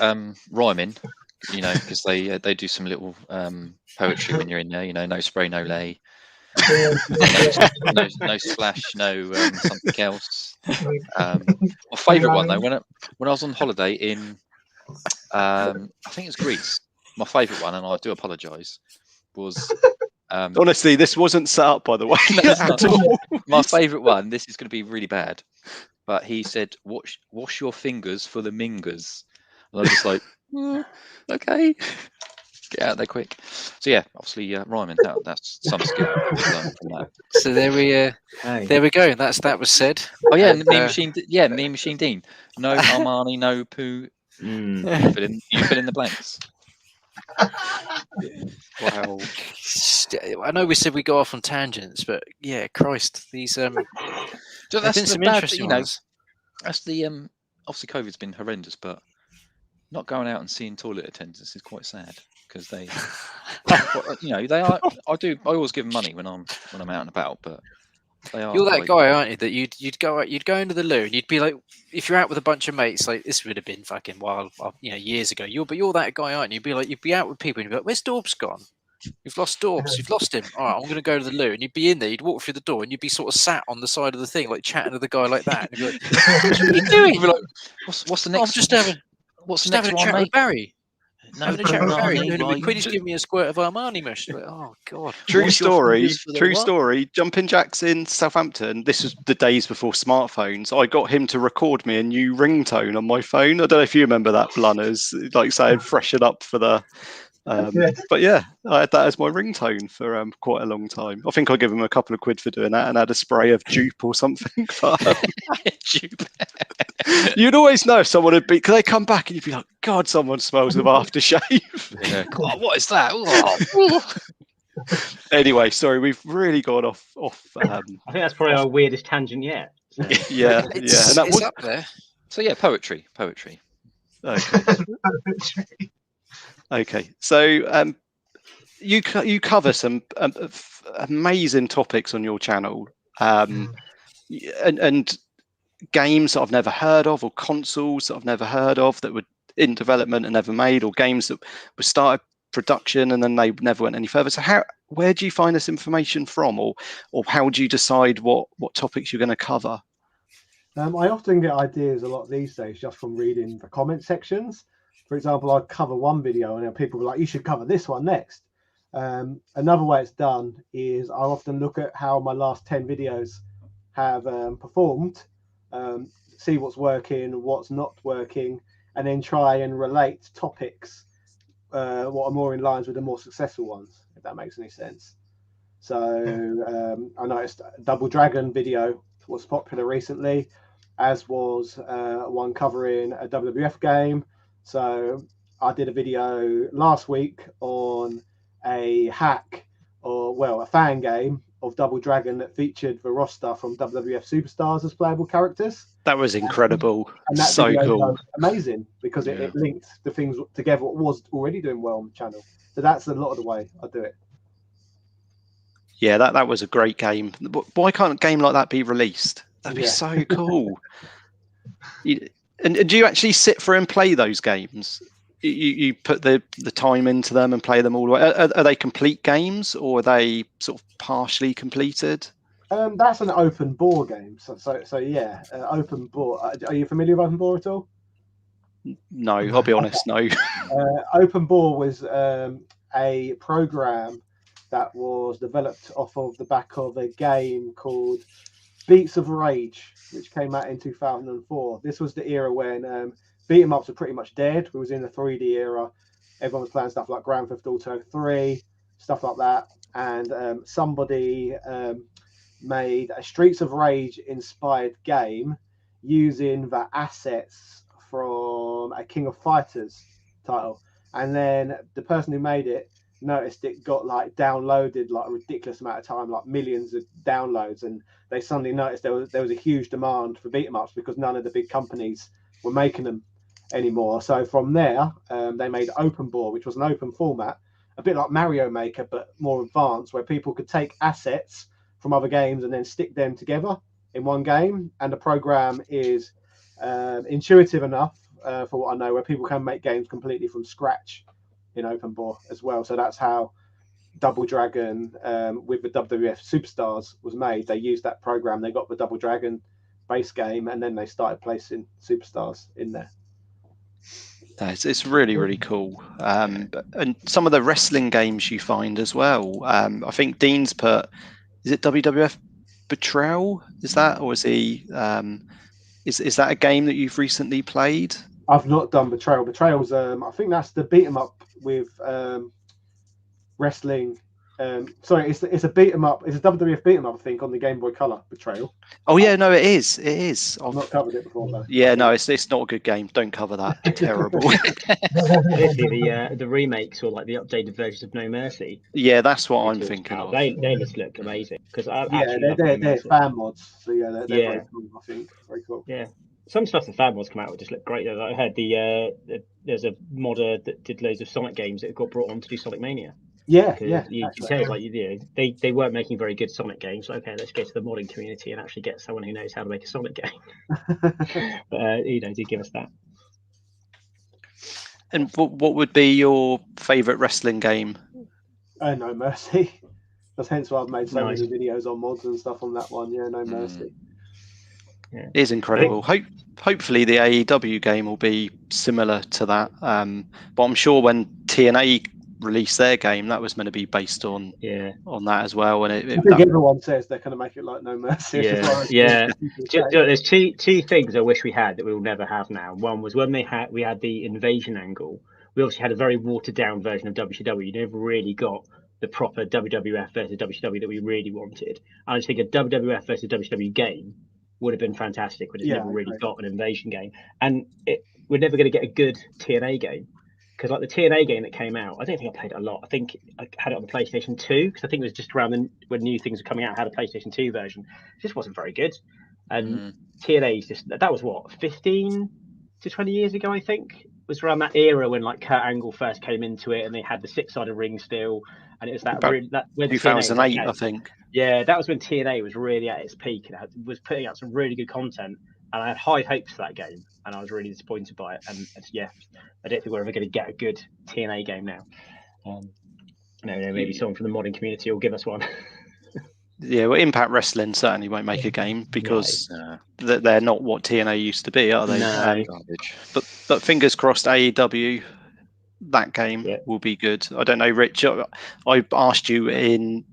rhyming, because they do some little poetry when you're in there. No spray, no lay, no splash, no something else. My favourite one though, when I was on holiday in, I think it's Greece. My favourite one, and I do apologise, was. Honestly, this wasn't set up, by the way. At all. My favourite one, this is going to be really bad, but he said, wash your fingers for the mingers. And I was just like, okay, get out there quick. So yeah, obviously rhyming, that's some skill from that. So there we go. That was said. Oh yeah, and Me Machine Dean. No Armani, no poo. You fill in the blanks. Wow. I know we said we go off on tangents, but yeah, Christ, these so that's been some interesting ones. That's the obviously COVID's been horrendous, but not going out and seeing toilet attendants is quite sad because they they are. I always give them money when I'm out and about, but they are. You're that guy, aren't you? That you'd go into the loo and you'd be like, if you're out with a bunch of mates, like this would have been fucking wild, years ago. You're that guy, aren't you? You'd be out with people and you'd be like, where's Dorbs gone? You've lost Dorbs. You've lost him. All right, I'm going to go to the loo, and you'd be in there. You'd walk through the door, and you'd be sort of sat on the side of the thing, like chatting to the guy like that. And you'd be like, what are you doing? You'd be like, what's the next? I'm just having a chat with Barry. Having a chat with Barry. Could you just give me a squirt of Armani mush? Like, oh God. True story. Jumping Jacks in Southampton. This was the days before smartphones. I got him to record me a new ringtone on my phone. I don't know if you remember that, Blunners. Like saying freshen up for the. But yeah, I had that as my ringtone for quite a long time. I think I gave him a couple of quid for doing that and had a spray of dupe or something. But, dupe. You'd always know if someone had been, because they come back and you'd be like, God, someone smells of aftershave. Yeah. God, what is that? Anyway, sorry, we've really gone off. I think that's probably our weirdest tangent yet. So. Yeah. And that was up there. So yeah, poetry. Okay. So you cover some amazing topics on your channel, and games that I've never heard of, or consoles that I've never heard of that were in development and never made, or games that were started production and then they never went any further. So where do you find this information from, or how do you decide what topics you're going to cover? I often get ideas a lot these days just from reading the comment sections. For example, I'd cover one video and then people were like, you should cover this one next. Another way it's done is I often look at how my last 10 videos have performed, see what's working, what's not working, and then try and relate topics what are more in lines with the more successful ones, if that makes any sense. So I noticed Double Dragon video was popular recently, as was one covering a WWF game. So I did a video last week on a fan game of Double Dragon that featured the roster from WWF Superstars as playable characters. That was incredible. And that so video cool. was amazing because it linked the things together what was already doing well on the channel. So that's a lot of the way I do it. Yeah, that was a great game. Why can't a game like that be released? That'd be so cool. And do you actually sit for and play those games? You put the time into them and play them all the way. Are they complete games or are they sort of partially completed? That's an open bore game. So yeah, open bore. Are you familiar with open bore at all? No, I'll be honest, no. Open bore was a program that was developed off of the back of a game called Beats of Rage, which came out in 2004. This was the era when beat-em-ups were pretty much dead. We was in the 3D era. Everyone was playing stuff like Grand Theft Auto 3, stuff like that. And somebody made a Streets of Rage inspired game using the assets from a King of Fighters title. And then the person who made it noticed it got like downloaded like a ridiculous amount of time, like millions of downloads, and they suddenly noticed there was a huge demand for beat 'em ups because none of the big companies were making them anymore. So from there, they made Open Ball, which was an open format, a bit like Mario Maker but more advanced, where people could take assets from other games and then stick them together in one game. And the program is intuitive enough, for what I know, where people can make games completely from scratch in Open Ball as well. So that's how Double Dragon with the WWF Superstars was made. They used that program. They got the Double Dragon base game, and then they started placing Superstars in there. It's really, really cool. And some of the wrestling games you find as well. I think Dean's put, is it WWF Betrayal? Is that, or is he? Is that a game that you've recently played? I've not done Betrayal. Betrayal's I think that's the beat 'em up with wrestling. Sorry, it's a beat 'em up. It's a WWF beat 'em up, I think, on the Game Boy Color. Betrayal. Oh yeah, no, it is. It is. I've not covered it before though. Yeah, no, it's not a good game. Don't cover that. Terrible. The remakes or like the updated versions of No Mercy. Yeah, that's what I'm thinking of. They just look amazing because they're fan mods. So yeah, they're very cool. I think very cool. Yeah. Some stuff the fan mods come out with just look great. I heard there's a modder that did loads of Sonic games that got brought on to do Sonic Mania. Yeah. You can tell like they weren't making very good Sonic games. Okay, let's go to the modding community and actually get someone who knows how to make a Sonic game. But did give us that. And what would be your favourite wrestling game? No Mercy. That's hence why I've made so many videos on mods and stuff on that one. Yeah, No Mercy. Yeah. It is incredible. Hopefully the AEW game will be similar to that. But I'm sure when TNA released their game, that was meant to be based on that as well. And I think everyone says they're going to make it like No Mercy. There's two things I wish we had that we will never have now. One was when we had the invasion angle. We obviously had a very watered down version of WCW. You never really got the proper WWF versus WCW that we really wanted. I just think a WWF versus WCW game would have been fantastic. We just never really got an invasion game, and we're never going to get a good TNA game. Because like the TNA game that came out, I don't think I played it a lot. I think I had it on the PlayStation 2 because I think it was just around when new things were coming out. I had a PlayStation 2 version. It just wasn't very good. And TNA that was what, 15 to 20 years ago, I think. It was around that era when like Kurt Angle first came into it and they had the 6-sided ring still. And it was that when 2008, I think. Yeah, that was when TNA was really at its peak and it was putting out some really good content. And I had high hopes for that game, and I was really disappointed by it. And I don't think we're ever going to get a good TNA game now. Maybe someone from the modding community will give us one. Yeah, well, Impact Wrestling certainly won't make a game because they're not what TNA used to be, are they? No. But fingers crossed, AEW, that game will be good. I don't know, Rich. I asked you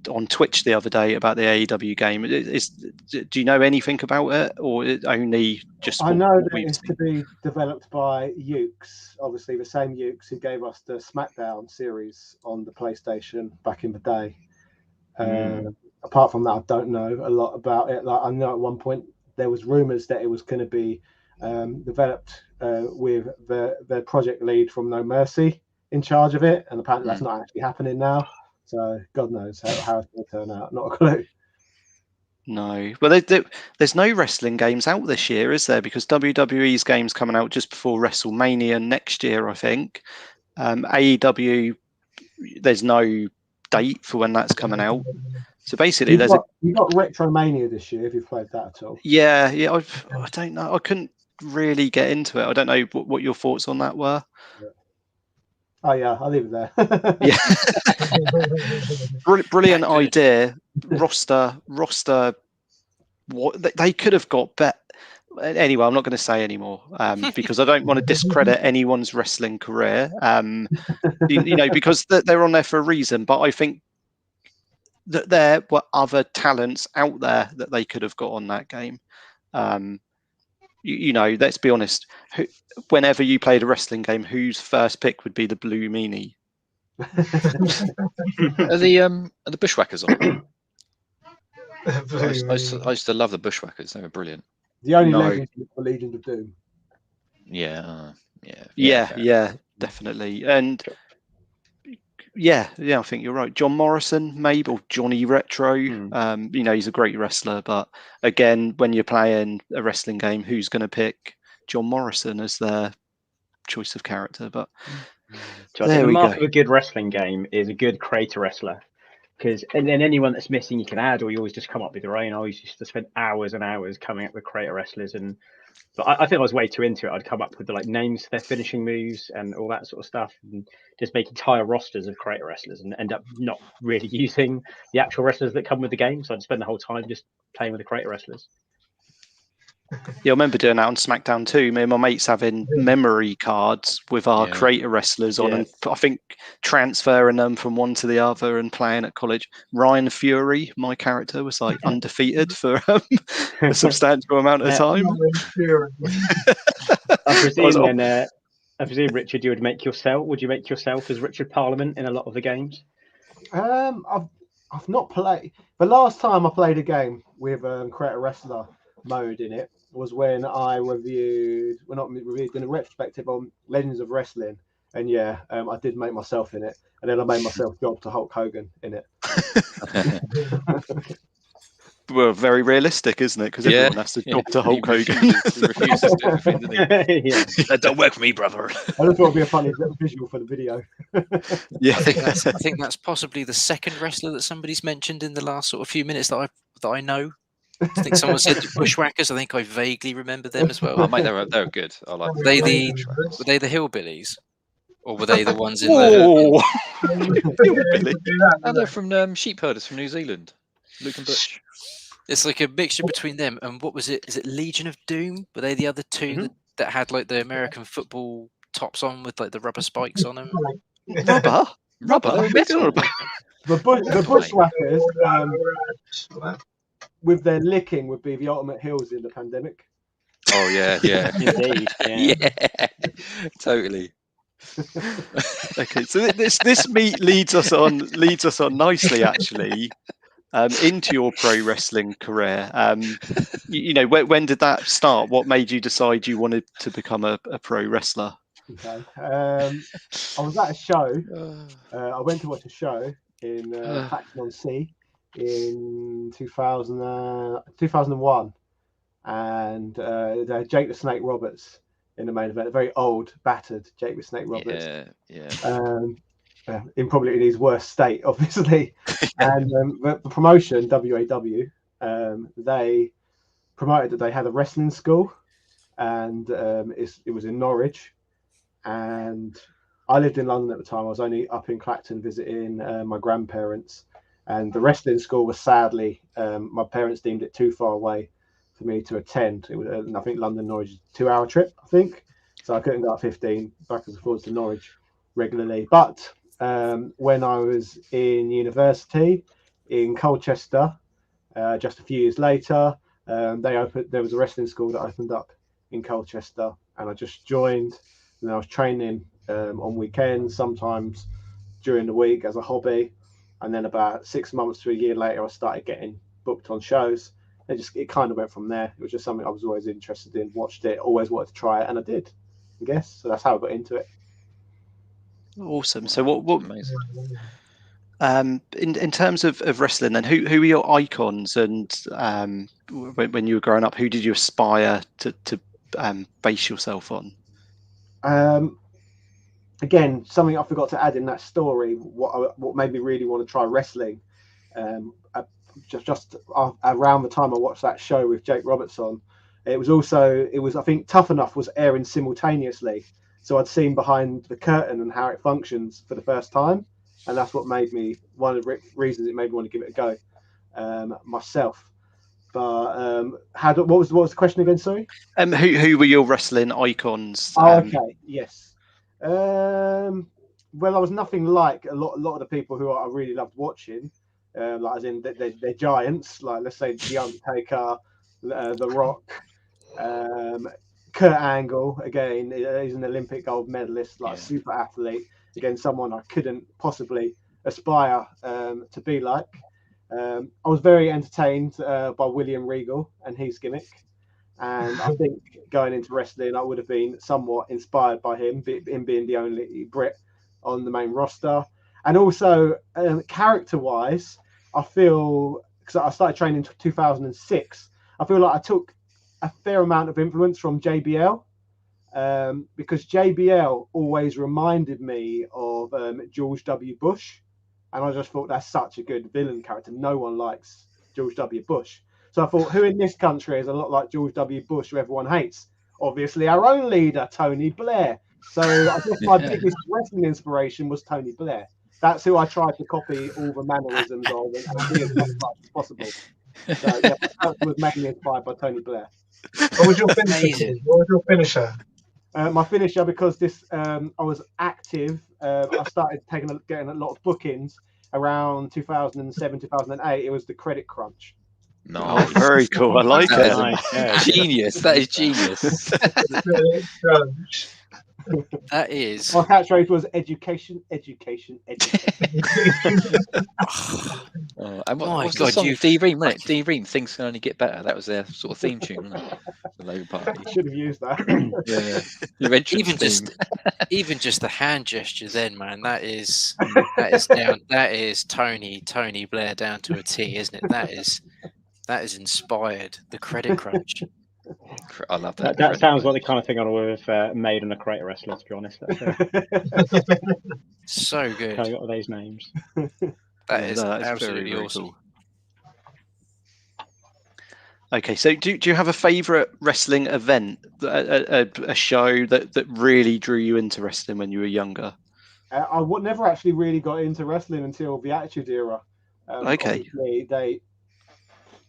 on Twitch the other day about the AEW game. Do you know anything about it, or only just? I know that it's to be developed by Ukes, obviously the same Ukes who gave us the SmackDown series on the PlayStation back in the day. Apart from that, I don't know a lot about it. Like I know at one point there was rumours that it was going to be developed with the project lead from No Mercy in charge of it, and apparently that's not actually happening now. So God knows how it's going to turn out. Not a clue. No, well, there's no wrestling games out this year, is there? Because WWE's game's coming out just before WrestleMania next year, I think. AEW, there's no date for when that's coming out. So basically, you've got Retromania this year. If you've played that at all? Yeah. I don't know. I couldn't really get into it. I don't know what your thoughts on that were. Oh yeah, I'll leave it there. Yeah, brilliant idea. Roster. What they could have got better. Anyway, I'm not going to say anymore because I don't want to discredit anyone's wrestling career. Because they're on there for a reason. But I think that there were other talents out there that they could have got on that game. Let's be honest. Whenever you played a wrestling game, whose first pick would be the blue meanie? Are the Bushwhackers on? I used to love the Bushwhackers. They were brilliant. The only No. legend is the Legion of Doom. Yeah, definitely. And yeah, I think you're right. John Morrison, maybe, or Johnny Retro. He's a great wrestler, but again, when you're playing a wrestling game, who's going to pick John Morrison as their choice of character? But the mark of a good wrestling game is a good creator wrestler. And then anyone that's missing, you can add, or you always just come up with your own. I always used to spend hours and hours coming up with creator wrestlers, but I think I was way too into it. I'd come up with the names for their finishing moves and all that sort of stuff, and just make entire rosters of creator wrestlers, and end up not really using the actual wrestlers that come with the game. So I'd spend the whole time just playing with the creator wrestlers. Yeah, I remember doing that on SmackDown too. Me and my mates having memory cards with our creator wrestlers on, and I think transferring them from one to the other and playing at college. Ryan Fury, my character, was undefeated for a substantial amount of time. I presume, Richard, you would make yourself. Would you make yourself as Richard Parliament in a lot of the games? I've not played. The last time I played a game with creator wrestler mode in it was when I reviewed, in a retrospective on Legends of Wrestling, and I did make myself in it, and then I made myself job to Hulk Hogan in it. Well, very realistic, isn't it? Because everyone has to job to Hulk Hogan. He refuses to defend, doesn't he? That don't work for me, brother. I just thought it'd be a funny visual for the video. I think that's possibly the second wrestler that somebody's mentioned in the last sort of few minutes that I know. I think someone said Bushwhackers. I think I vaguely remember them as well. Oh, mate, they were good. I like. Were they the hillbillies, or were they the ones in the? Oh, they're from sheep herders from New Zealand. Luke and Butch. It's like a mixture between them and what was it? Is it Legion of Doom? Were they the other two that had the American football tops on with the rubber spikes on them? Rubber. The Bushwhackers. With their licking would be the ultimate heels in the pandemic. Oh yeah, indeed, yeah, totally. Okay, so this meet leads us on nicely, actually, into your pro wrestling career. When did that start? What made you decide you wanted to become a pro wrestler? Okay, I was at a show. I went to watch a show in Clacton on Sea in 2001, and they had Jake the Snake Roberts in the main event, a very old, battered Jake the Snake Roberts. In probably his worst state, obviously. And the promotion, WAW, they promoted that they had a wrestling school, and it was in Norwich. And I lived in London at the time. I was only up in Clacton visiting my grandparents. And the wrestling school was sadly, my parents deemed it too far away for me to attend. It was, I think, London Norwich, 2-hour trip, I think. So I couldn't go at 15 backwards and forwards to Norwich regularly. But when I was in university in Colchester, just a few years later, there was a wrestling school that opened up in Colchester, and I just joined. And I was training on weekends, sometimes during the week as a hobby. And then about 6 months to a year later, I started getting booked on shows. It kind of went from there. It was just something I was always interested in, watched it, always wanted to try it, and I did, I guess. So that's how I got into it. Awesome. So what amazing. In terms of wrestling, then who are your icons? And when you were growing up, who did you aspire to base yourself on? Again, something I forgot to add in that story. What made me really want to try wrestling, just around the time I watched that show with Jake Roberts on, it was I think Tough Enough was airing simultaneously, so I'd seen behind the curtain and how it functions for the first time, and that's what made me one of the reasons it made me want to give it a go myself. But what was the question again? Sorry. Who were your wrestling icons? Okay. Yes. Well, I was nothing like a lot of the people who I really loved watching, like as in they're giants, like let's say The Undertaker, The Rock, Kurt Angle. Again, he's an Olympic gold medalist, like super athlete. against someone I couldn't possibly aspire to be like. I was very entertained by William Regal and his gimmick. And I think going into wrestling, I would have been somewhat inspired by him being the only Brit on the main roster. And also, character-wise, I feel, because I started training in 2006, I feel like I took a fair amount of influence from JBL, because JBL always reminded me of George W. Bush. And I just thought that's such a good villain character. No one likes George W. Bush. So I thought, who in this country is a lot like George W. Bush, who everyone hates? Obviously, our own leader, Tony Blair. So I guess my biggest wrestling inspiration was Tony Blair. That's who I tried to copy all the mannerisms of and be as much as possible. So yeah, I was mainly inspired by Tony Blair. What was your finisher? What was your finisher? My finisher, because I was active. I started getting a lot of bookings around 2007, 2008. It was the Credit Crunch. No, Oh, very cool. I like it. Nice. Genius. That is genius. That is. My catchphrase was education, education, education. And what's the song? D-Ream, wasn't it? D-Ream, things can only get better. That was their sort of theme tune, wasn't it? The Labour Party. I should have used that. Even just the hand gesture, then, man. That is down. That is Tony Blair down to a T, isn't it? That is inspired. The Credit Crunch. I love that. That sounds like the kind of thing I would have made on a Creator Wrestler, to be honest. So good. I got those names. That is absolutely very awesome. Cool. Okay, so do you have a favourite wrestling event, a show that really drew you into wrestling when you were younger? I never actually really got into wrestling until the Attitude Era. Okay.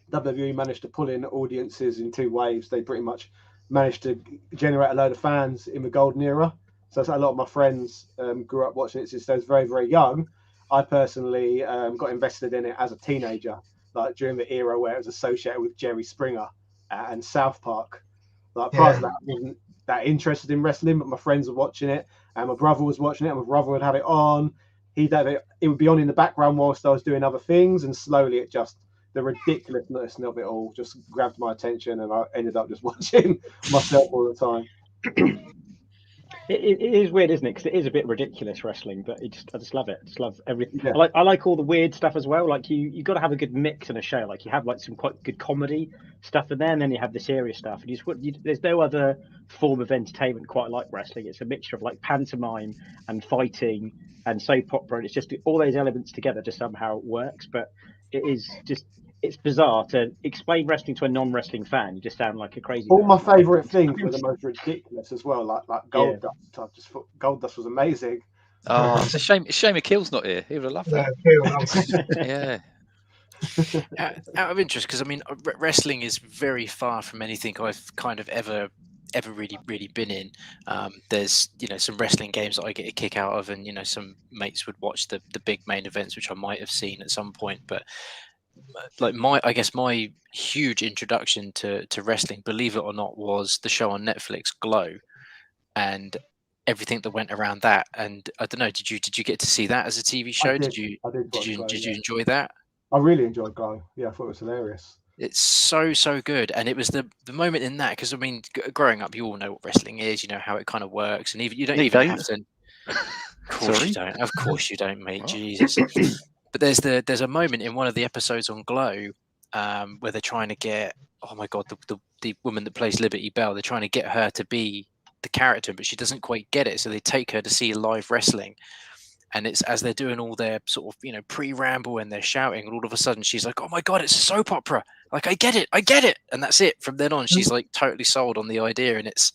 WWE managed to pull in audiences in two waves. They pretty much managed to generate a load of fans in the Golden Era. So a lot of my friends grew up watching it since they was very, very young. I personally got invested in it as a teenager, like during the era where it was associated with Jerry Springer and South Park. Like prior to that, I wasn't that interested in wrestling, but my friends were watching it, and my brother was watching it, and my brother would have it on. It would be on in the background whilst I was doing other things, and slowly the ridiculousness of it all just grabbed my attention, and I ended up just watching myself all the time. It is weird, isn't it? Because it is a bit ridiculous wrestling, but I just love it. I just love everything. Yeah. I like all the weird stuff as well. Like you got to have a good mix in a show. Like you have like some quite good comedy stuff in there, and then you have the serious stuff. And there's no other form of entertainment quite like wrestling. It's a mixture of like pantomime and fighting and soap opera, and it's just all those elements together just somehow works. But it's bizarre to explain wrestling to a non-wrestling fan. You just sound like a crazy. All my favourite things were the most ridiculous as well, like Gold Dust. I just thought Gold Dust was amazing. Oh, it's a shame. It's a shame Akil's not here. He would have loved that. Yeah. Out of interest, because I mean, wrestling is very far from anything I've kind of ever really been in. There's some wrestling games that I get a kick out of, and some mates would watch the big main events, which I might have seen at some point, but. Like my huge introduction to wrestling, believe it or not, was the show on Netflix Glow, and everything that went around that. And I don't know, did you get to see that as a TV show? Did you enjoy that? I really enjoyed Glow. Yeah, I thought it was hilarious. It's so good, and it was the moment in that, because I mean, growing up, you all know what wrestling is, you know how it kind of works, and even you don't have to. Of course you don't, mate. Jesus. But there's a moment in one of the episodes on Glow where they're trying to get, oh my god, the woman that plays Liberty Bell, they're trying to get her to be the character, but she doesn't quite get it, so they take her to see live wrestling, and it's as they're doing all their sort of pre-ramble and they're shouting, and all of a sudden she's like, oh my god, it's a soap opera, like I get it, and that's it. From then on, she's like totally sold on the idea, and it's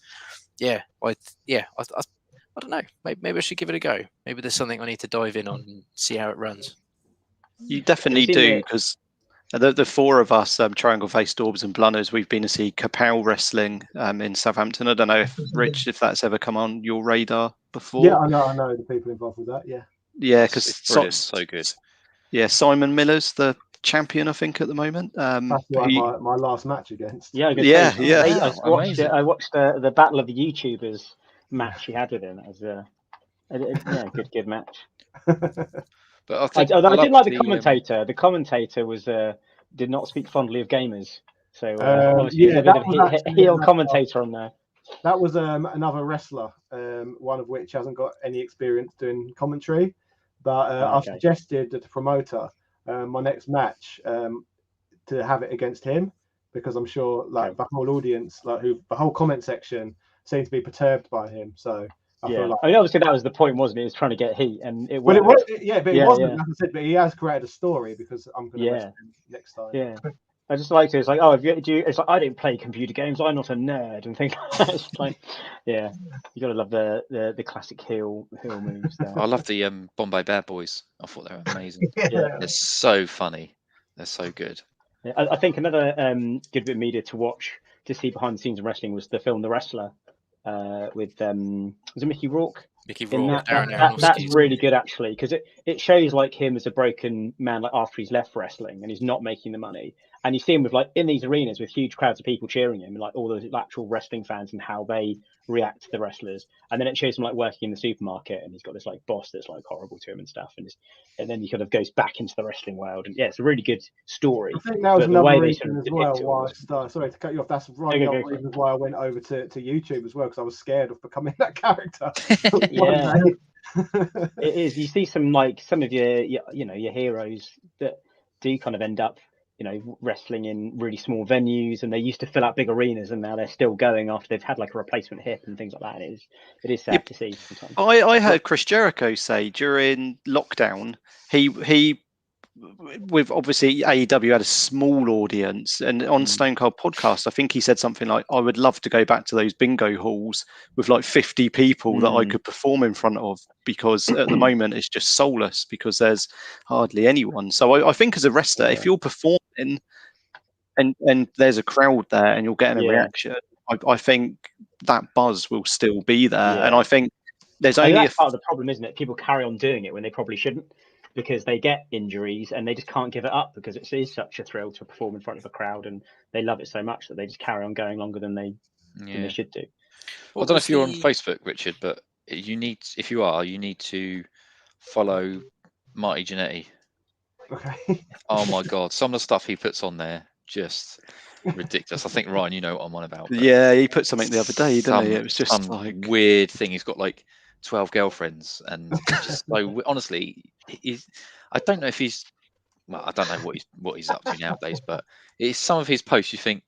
I don't know, maybe I should give it a go. Maybe there's something I need to dive in on and see how it runs. You definitely do, because the four of us, Triangle Face, Daubs and Blunners, we've been to see Kapow Wrestling in Southampton. I don't know if if that's ever come on your radar before. Yeah, I know the people involved with that. Yeah, because it's so good. Yeah, Simon Miller's the champion, I think, at the moment. That's my last match against. Yeah. I watched the Battle of the YouTubers match he had with him. Yeah, good match. But I I did like the the, commentator. The commentator was did not speak fondly of gamers. So obviously there's a bit of heel commentator on there. That was another wrestler, one of which hasn't got any experience doing commentary. But I suggested to the promoter my next match to have it against him, because I'm sure the whole audience, the whole comment section, seemed to be perturbed by him. So I feel like, I mean, obviously that was the point, wasn't it? He was trying to get heat, and it well, worked. it wasn't. Like I said, but he has created a story, because I'm going to wrestle him next time. Yeah. I just liked it. It's like, it's like, I didn't play computer games. I'm not a nerd, and things like that. It's like, you got to love the classic heel moves there. I love the Bombay Bad Boys. I thought they were amazing. Yeah. They're so funny. They're so good. Yeah, I think another good bit of media to watch to see behind the scenes of wrestling was the film The Wrestler with was it Mickey Rourke? Mickey Rourke, that's really good, actually, because it shows like him as a broken man, like after he's left wrestling and he's not making the money, and you see him with like in these arenas with huge crowds of people cheering him, and like all those actual wrestling fans and how they react to the wrestlers. And then it shows him like working in the supermarket, and he's got this like boss that's like horrible to him and stuff, and then he kind of goes back into the wrestling world, and it's a really good story. I think that was another reason as well why sorry to cut you off, that's right, another reason why I went over to YouTube as well, because I was scared of becoming that character. It is. You see some of your heroes that do kind of end up wrestling in really small venues, and they used to fill out big arenas, and now they're still going after they've had like a replacement hip and things like that. It is sad to see sometimes. I heard Chris Jericho say during lockdown he with obviously AEW had a small audience, and on Stone Cold podcast I think he said something like, I would love to go back to those bingo halls with like 50 people that I could perform in front of, because at the moment it's just soulless because there's hardly anyone. So I think as a wrestler, if you're performing and there's a crowd there and you're getting a reaction, I think that buzz will still be there. And I think there's only that's part of the problem, isn't it? People carry on doing it when they probably shouldn't, because they get injuries and they just can't give it up, because it is such a thrill to perform in front of a crowd, and they love it so much that they just carry on going longer than they should do. Well, I don't know if you're on Facebook, Richard, but if you are, you need to follow Marty Jannetty. Okay. Oh my God, some of the stuff he puts on there, just ridiculous. I think Ryan, you know what I'm on about. Yeah, he put something the other day, didn't he? It was just some like weird thing. He's got like 12 girlfriends, and just so honestly, I don't know if he's, well, I don't know what he's up to nowadays, but it's some of his posts you think,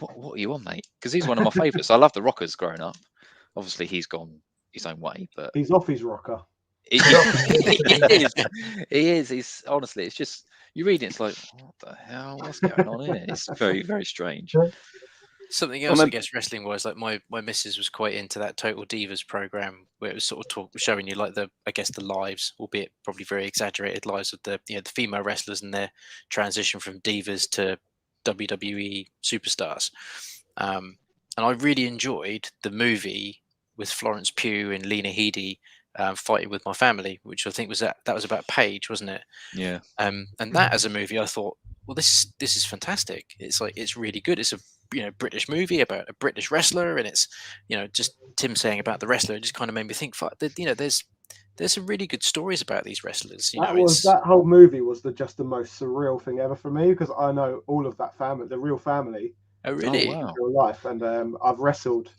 what are you on, mate? Because he's one of my favourites. I love the Rockers growing up. Obviously he's gone his own way, but he's off his rocker. He is. He's honestly, it's just you read it, it's like, what the hell? What's going on here? It's very, very strange. Something else, I guess, wrestling wise, like my missus was quite into that Total Divas program, where it was sort of showing you like the lives, albeit probably very exaggerated lives of the female wrestlers and their transition from divas to WWE superstars. And I really enjoyed the movie with Florence Pugh and Lena Headey fighting with my family, which I think was that was about Paige, wasn't it? Yeah. And that as a movie, I thought, well, this is fantastic. It's like, it's really good. It's a British movie about a British wrestler, and it's just Tim saying about the wrestler, it just kind of made me think, there's some really good stories about these wrestlers. That whole movie was just the most surreal thing ever for me, because I know all of that family, the real family. Oh, really? In real life, and I've wrestled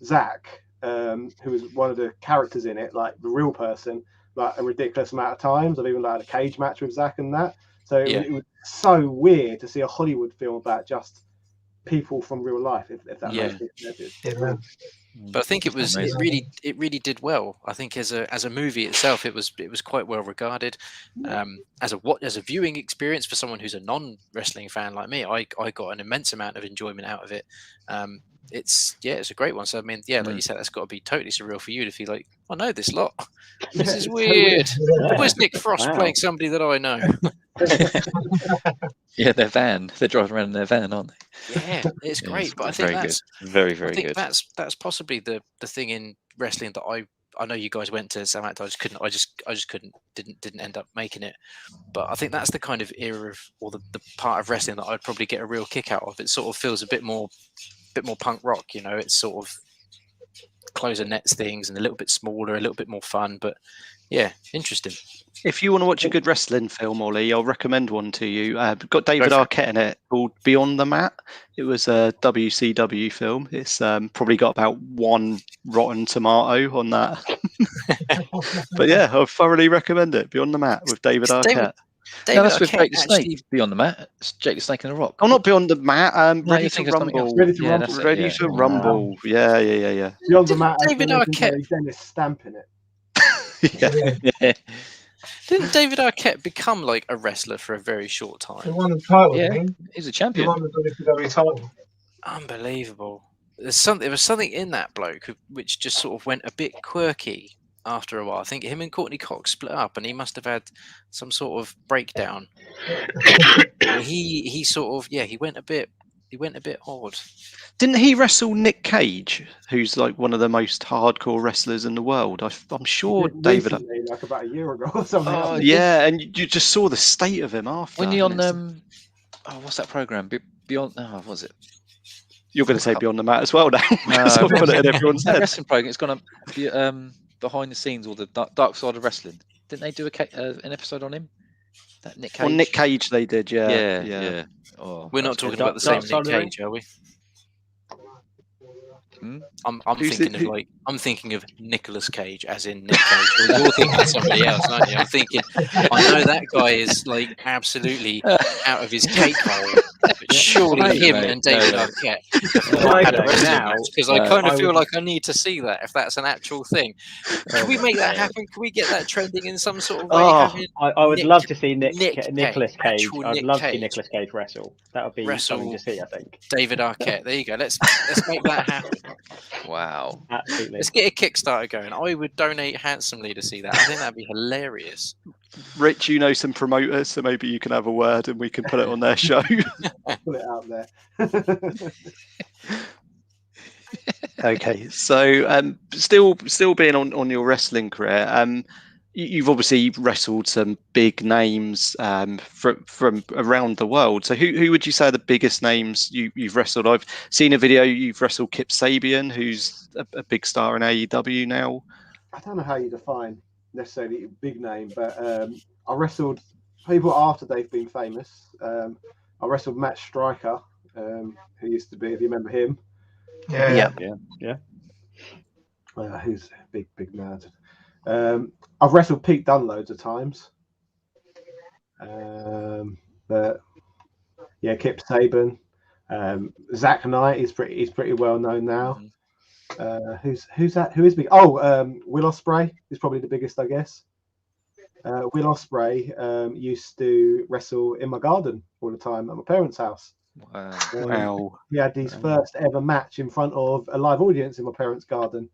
Zach, who was one of the characters in it, like the real person, like a ridiculous amount of times. I've even had a cage match with Zach and that. So it was so weird to see a Hollywood film about just people from real life, if that makes sense. But I think it really did well. I think as a movie itself, it was quite well regarded. As a viewing experience for someone who's a non-wrestling fan like me, I got an immense amount of enjoyment out of it. It's a great one. So I mean, like you said, that's got to be totally surreal for you to feel like, I know this lot. This is weird. Where's Nick Frost playing somebody that I know? Yeah, their van. They're driving around in their van, aren't they? Yeah, it's great. But I think that's very, very good. That's possibly the thing in wrestling that I know you guys went to Southampton. I just couldn't didn't end up making it. But I think that's the kind of era of, or the part of wrestling that I'd probably get a real kick out of. It sort of feels a bit more punk rock, It's sort of closer nets things and a little bit smaller, a little bit more fun. But yeah, interesting. If you want to watch a good wrestling film, Ollie, I'll recommend one to you. Got David Arquette in it, called Beyond the Mat. It was a WCW film. It's probably got about one rotten tomato on that. But yeah, I thoroughly recommend it. Beyond the Mat with David Arquette. No, that's with Jake the Snake Beyond the Mat. It's Jake the Snake and the Rock. Oh, not Beyond the Mat. Ready to Rumble. Ready to Rumble. Ready to Rumble. Yeah. Beyond the Mat. David Arquette. Dennis stamping it. Yeah. Didn't David Arquette become like a wrestler for a very short time? He won the title. Yeah, he's a champion. He won the WCW title. Unbelievable. There was something in that bloke which just sort of went a bit quirky after a while. I think him and Courtney Cox split up, and he must have had some sort of breakdown. he sort of he went a bit odd. Didn't he wrestle Nick Cage, who's like one of the most hardcore wrestlers in the world? I'm sure David. Recently, like about a year ago or something. Oh yeah, and you just saw the state of him after. When he on what's that program? Beyond. Oh, was it? You're going to say Beyond the Mat as well now. So I've put it in everyone's head. Wrestling program. It's gone behind the scenes, or the dark side of wrestling. Didn't they do an episode on him? That Nick Cage. On Nick Cage, they did. Yeah. Oh, we're not talking about the same Nick Cage, are we? I'm thinking of Nicolas Cage, as in Nick Cage. You're thinking of somebody else, aren't you? I'm thinking, I know that guy is like absolutely out of his cake hole, but surely him and David Arquette because I kind of feel like I need to see that if that's an actual thing. Can we make that happen? Can we get that trending in some sort of way? I would love to see Nicolas Cage. I'd love to see Nicolas Cage wrestle. That would be something to see, I think. David Arquette. There you go. Let's make that happen. Wow. Absolutely. Let's get a Kickstarter going. I would donate handsomely to see that. I think that'd be hilarious. Rich, you know some promoters, so maybe you can have a word and we can put it on their show. Put it out there. Okay, so still being on your wrestling career, you've obviously wrestled some big names from around the world. So who would you say are the biggest names you've wrestled? I've seen a video you've wrestled Kip Sabian, who's a big star in AEW now. I don't know how you define necessarily a big name, but I wrestled people after they've been famous. I wrestled Matt Striker, who used to be, if you remember him. Yeah. Who's a big nerd. I've wrestled Pete Dunne loads of times. But yeah, Kip Sabian. Zach Knight is pretty well known now. Who's that? Who is big? Oh, Will Ospreay is probably the biggest, I guess. Will Ospreay used to wrestle in my garden all the time at my parents' house. Wow. He had his first ever match in front of a live audience in my parents' garden.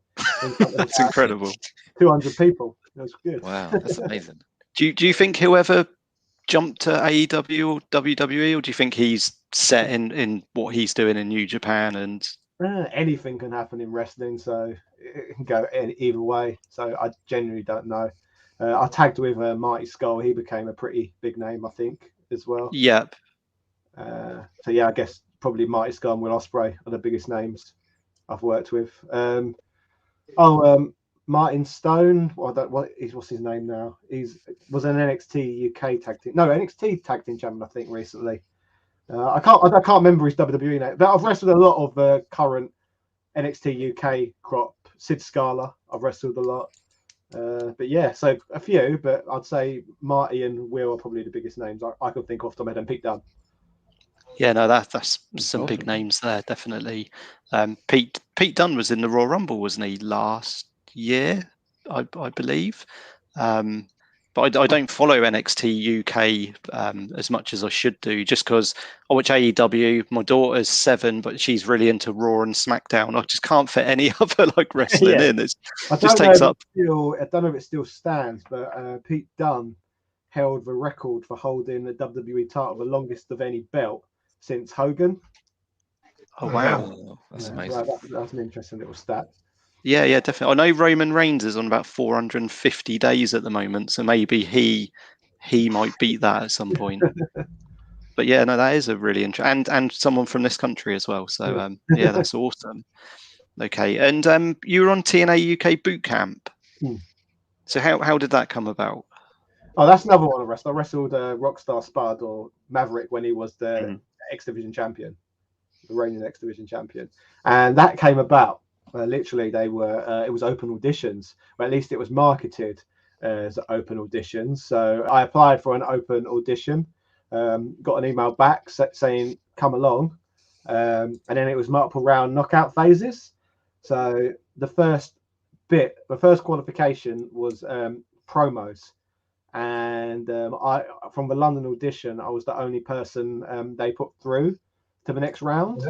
That's incredible. 200 people. It was good. Wow, that's amazing. Do you think he'll ever jump to AEW or WWE, or do you think he's set in what he's doing in New Japan? And anything can happen in wrestling, so it can go either way. So I genuinely don't know. I tagged with Marty Scurll. He became a pretty big name, I think, as well. Yep. So yeah, I guess probably Marty Scurll and Will Ospreay are the biggest names I've worked with. Martin Stone. What's his name now? Was an NXT UK tag team. No, NXT tag team champion, I think, recently. I can't remember his WWE name, but I've wrestled a lot of current NXT UK crop. Sid Scala, I've wrestled a lot. But yeah, so a few, but I'd say Marty and Will are probably the biggest names I could think off the top of my head, and Pete Dunne. Yeah, no, that's some big names there, definitely. Pete Dunne was in the Royal Rumble, wasn't he, last year, I believe. But I don't follow NXT UK as much as I should do, just because I watch AEW. My daughter's 7, but she's really into Raw and SmackDown. I just can't fit any other wrestling in. It just takes up. I don't know if it still stands, but Pete Dunne held the record for holding the WWE title, the longest of any belt since Hogan. Oh wow, that's amazing. That's an interesting little stat. Yeah, definitely. I know Roman Reigns is on about 450 days at the moment, so maybe he might beat that at some point. But yeah, no, that is a really interesting, and someone from this country as well. So yeah, that's awesome. Okay, and you were on TNA UK Boot Camp. So how did that come about? Oh, that's another one I wrestled. I wrestled Rockstar Spud or Maverick when he was the X Division champion, the reigning X Division champion, and that came about. Literally, they were it was open auditions, or at least it was marketed as open auditions. So I applied for an open audition, got an email back saying come along, and then it was multiple round knockout phases. So the first qualification was promos. And I, from the London audition, I was the only person they put through to the next round.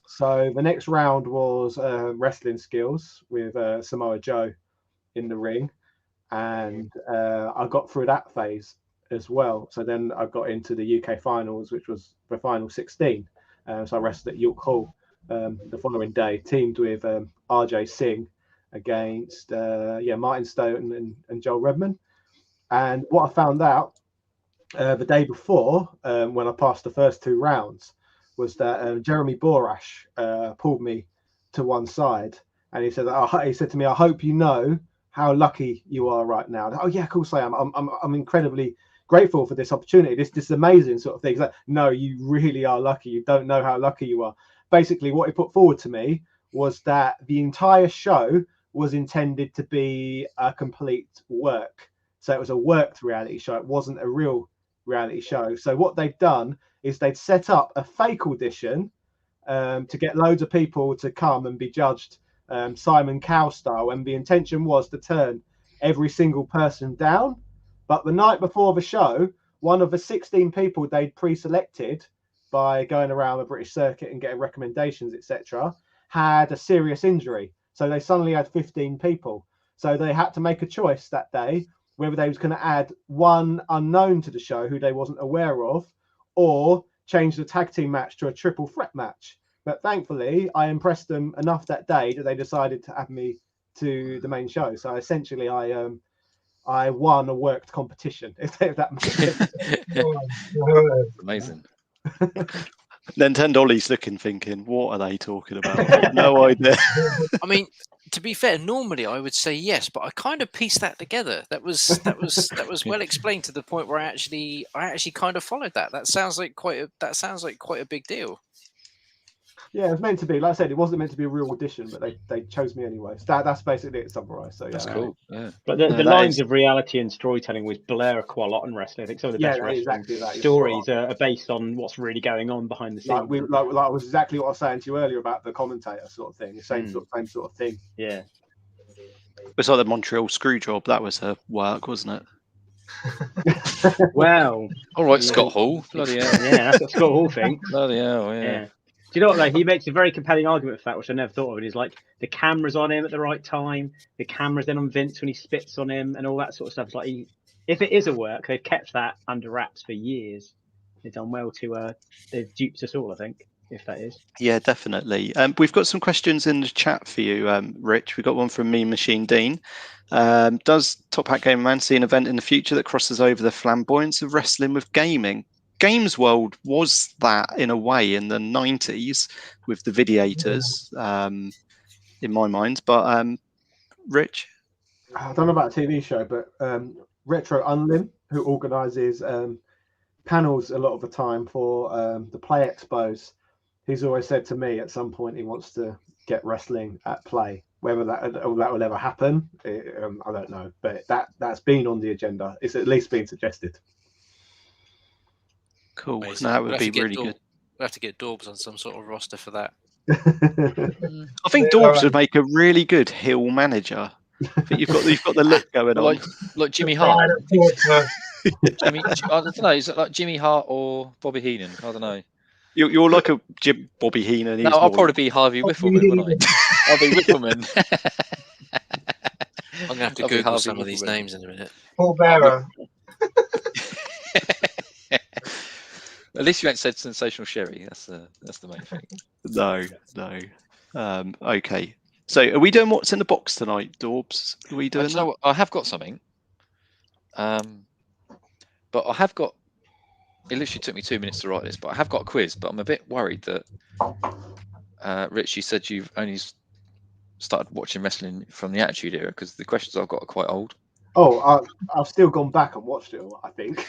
So the next round was wrestling skills with Samoa Joe in the ring, and I got through that phase as well. So then I got into the UK finals, which was the final 16. So I wrestled at York Hall the following day, teamed with RJ Singh against Martin Stone and Joel Redman. And what I found out the day before, when I passed the first 2 rounds, was that Jeremy Borash pulled me to one side, and he said to me, "I hope you know how lucky you are right now." Oh yeah, of course I am. I'm incredibly grateful for this opportunity. This is amazing sort of thing. He's like, no, you really are lucky. You don't know how lucky you are. Basically, what he put forward to me was that the entire show was intended to be a complete work. So it was a worked reality show. It wasn't a real reality show. So what they'd done is they'd set up a fake audition to get loads of people to come and be judged Simon Cowell style. And the intention was to turn every single person down. But the night before the show, one of the 16 people they'd pre-selected by going around the British circuit and getting recommendations, etc., had a serious injury. So they suddenly had 15 people. So they had to make a choice that day whether they was going to add one unknown to the show who they wasn't aware of, or change the tag team match to a triple threat match. But thankfully, I impressed them enough that day that they decided to add me to the main show. So essentially, I won a worked competition. If that makes sense. Amazing. Nintendo's looking, thinking, what are they talking about? No idea. I mean, to be fair, normally I would say yes, but I kind of pieced that together. That was well explained to the point where I actually kind of followed that. That sounds like quite a big deal. Yeah, it was meant to be. Like I said, it wasn't meant to be a real audition, but they chose me anyway. So that's basically it summarised. So yeah, that's cool. Yeah, but the lines of reality and storytelling was blur quite a lot in wrestling. I think some of the best wrestling stories are based on what's really going on behind the scenes. Like was exactly what I was saying to you earlier about the commentator sort of thing. The same sort of thing. Yeah. It's like the Montreal screw job. That was her work, wasn't it? Well, all right, Scott Hall. Bloody hell. Yeah, that's what Scott Hall thinks. Bloody hell, yeah. Do you know what, though? He makes a very compelling argument for that, which I never thought of. And he's like, the camera's on him at the right time. The camera's then on Vince when he spits on him and all that sort of stuff. It's like, if it is a work, they've kept that under wraps for years. They've done well to, they've duped us all, I think, if that is. Yeah, definitely. We've got some questions in the chat for you, Rich. We've got one from Mean Machine Dean. Does Top Hat Gamer Man see an event in the future that crosses over the flamboyance of wrestling with gaming? Games World was that in a way in the 90s with the Videators, in my mind. But Rich? I don't know about a TV show, but Retro Unlim, who organises panels a lot of the time for the Play Expos, he's always said to me at some point he wants to get wrestling at Play. Whether that will ever happen, I don't know. But that's been on the agenda. It's at least been suggested. Cool. No, that would be really good. We'll have to get Dorbs on some sort of roster for that. I think Dorbs would make a really good heel manager. I think you've got the look going on. Like Jimmy Hart. I don't know. Is it like Jimmy Hart or Bobby Heenan? I don't know. You're like a Bobby Heenan. No, I'll probably be Harvey Whiffleman, wouldn't I? I'll be Whiffleman. I'm going to have to Google some of these names in a minute. Paul Bearer. At least you ain't said Sensational Sherry. That's the main thing. No. Okay. So, are we doing what's in the box tonight, Dorbs? Are we doing? What? I have got something. But I have got. It literally took me 2 minutes to write this, but I have got a quiz. But I'm a bit worried that, Rich, you said you've only started watching wrestling from the Attitude Era? Because the questions I've got are quite old. Oh, I've still gone back and watched it all, I think.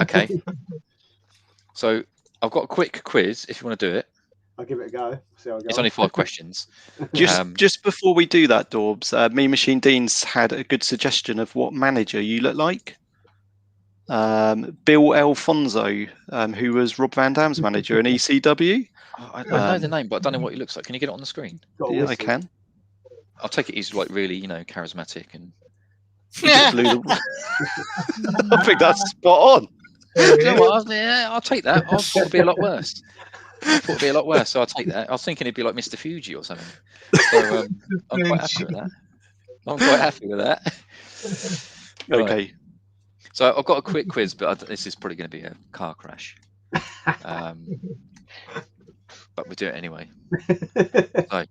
Okay. So I've got a quick quiz if you want to do it. I'll give it a go. See how I go. It's only 5 questions. Just before we do that, Dorbs, Mean Machine Dean's had a good suggestion of what manager you look like. Bill Alfonso, who was Rob Van Dam's manager in ECW. I know the name, but I don't know what he looks like. Can you get it on the screen? Yeah, I can. I'll take it he's like really, charismatic and. I think that's spot on. You know what? I'll take that. I thought it'd be a lot worse. So I'll take that. I was thinking it'd be like Mr. Fuji or something. So I'm quite happy with that. Right. Okay. So I've got a quick quiz, but this is probably going to be a car crash. But we'll do it anyway. So,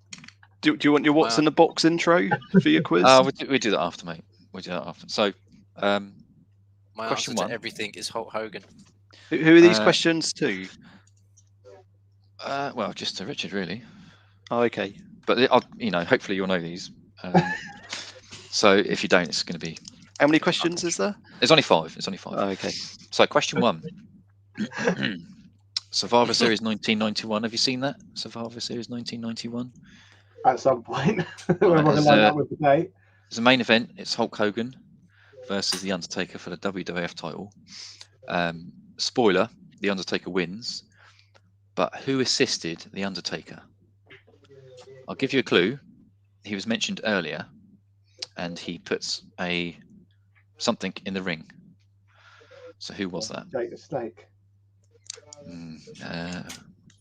do you want your What's in the Box intro for your quiz? We do that after, mate. We do that after. So, my question answer one. to everything is Hulk Hogan. Who are these questions to? Well, just to Richard, really. Oh, okay. But hopefully you'll know these. So if you don't, it's going to be. How many questions is there? It's only 5. Oh, okay. So question 1. Survivor Series 1991. Have you seen that? Survivor Series 1991. At some point, when I line up with the date. It's a main event. It's Hulk Hogan versus The Undertaker for the WWF title. Spoiler: The Undertaker wins. But who assisted The Undertaker? I'll give you a clue. He was mentioned earlier, and he puts something in the ring. So who was that? Jake the Snake.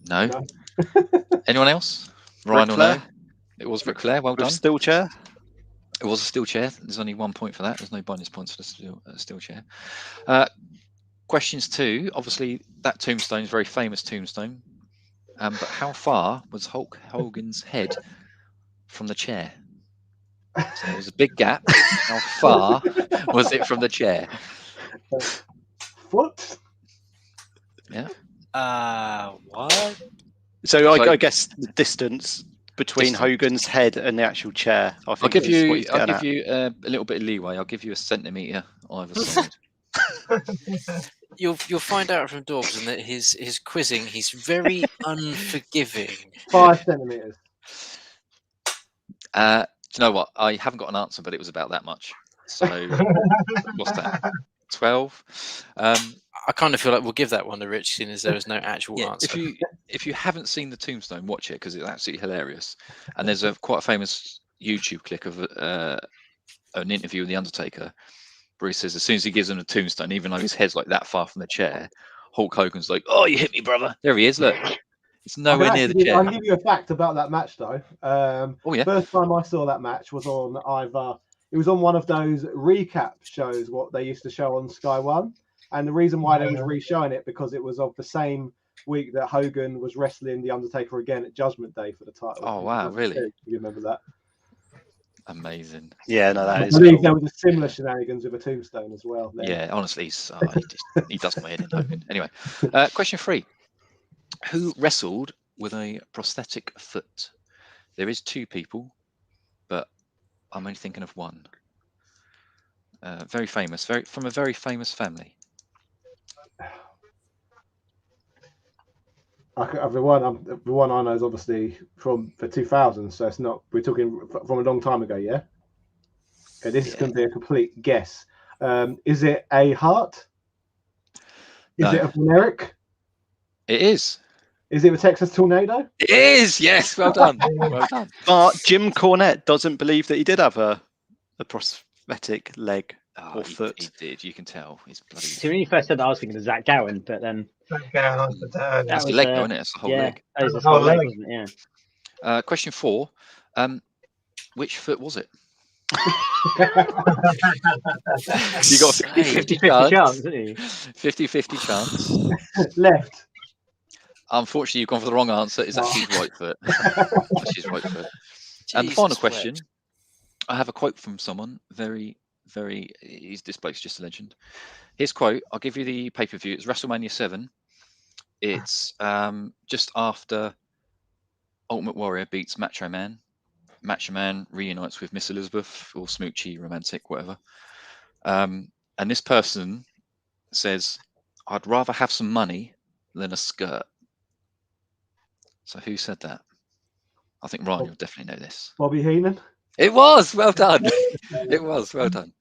No. Anyone else? Ryan will know. It was Ric Flair. Well done. Steel chair. It was a steel chair. There's only 1 point for that. There's no bonus points for the steel chair. Questions 2. Obviously, that tombstone is a very famous tombstone. But how far was Hulk Hogan's head from the chair? So there was a big gap. How far was it from the chair? Foot? Yeah. What? So I guess the distance between Hogan's head and the actual chair. I'll give you a little bit of leeway. I'll give you a centimetre either side. You'll find out from Dorbs and that his quizzing, he's very unforgiving. 5 centimeters. Do you know what? I haven't got an answer, but it was about that much. So what's that? 12. I kind of feel like we'll give that one to Rich, seeing as there was no actual answer. If you haven't seen the tombstone, watch it because it's absolutely hilarious. And there's quite a famous YouTube clip of an interview with the Undertaker, where he says as soon as he gives him the tombstone, even though his head's like that far from the chair, Hulk Hogan's like, "Oh, you hit me, brother!" There he is. Look, it's nowhere near the chair. I'll give you a fact about that match, though. First time I saw that match was on it was on one of those recap shows, what they used to show on Sky One. And the reason why they was re-showing it because it was of the same week that Hogan was wrestling The Undertaker again at Judgment Day for the title. Oh, wow, really? You remember that? Amazing. Yeah, no, that is. I believe there was a similar shenanigans with a tombstone as well. Then. Yeah, honestly, he does my head in Hogan. Anyway, question 3. Who wrestled with a prosthetic foot? There is 2 people, but I'm only thinking of one. Very famous, from a very famous family. The one I know is obviously from the 2000s, so it's not. We're talking from a long time ago, yeah. Okay, this is going to be a complete guess. Is it a Hart? Is it a Von Erich? It is. Is it a Texas Tornado? It is. Yes, well done. Well done. But Jim Cornette doesn't believe that he did have a prosthetic leg or foot. He did. You can tell. He's bloody. So when you first said that, I was thinking of Zach Gowen, but then that's the leg, isn't it? It's the whole leg. That was the whole leg, wasn't it? Yeah. Question 4. Which foot was it? You got 50-50 chance, didn't you? 50-50 chance. Left. Unfortunately, you've gone for the wrong answer. It's actually his right foot. That's his right foot. And the final question. I have a quote from someone very, very. This bloke's just a legend. His quote. I'll give you the pay-per-view. It's WrestleMania 7. It's just after Ultimate Warrior beats Macho Man. Macho Man reunites with Miss Elizabeth, or Smoochie, romantic, whatever. And this person says, "I'd rather have some money than a skirt." So who said that? I think Ryan, you'll definitely know this. Bobby Heenan. It was well done. It was well done.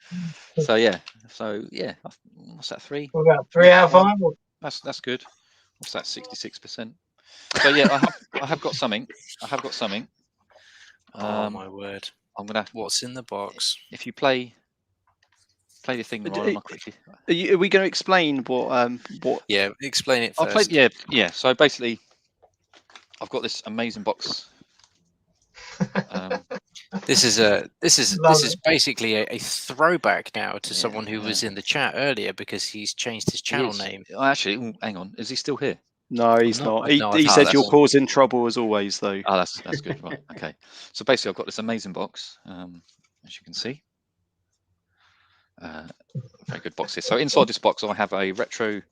So yeah. What's that? 3? What about 3 out of 5? That's good. What's that? 66%. So yeah, I have got something. Oh my word! I'm gonna. What's in the box? If you play the thing, Ryan, I'll quickly. Are we going to explain what? Yeah, explain it I'll first. play. Yeah. So basically, I've got this amazing box. This is basically a throwback now to someone who was in the chat earlier because he's changed his channel name. Actually, hang on, is he still here? No, he's not. He said you're causing trouble as always, though. Oh, that's good. Right. Okay. So basically, I've got this amazing box, as you can see. Very good box here. So inside this box, I have a retro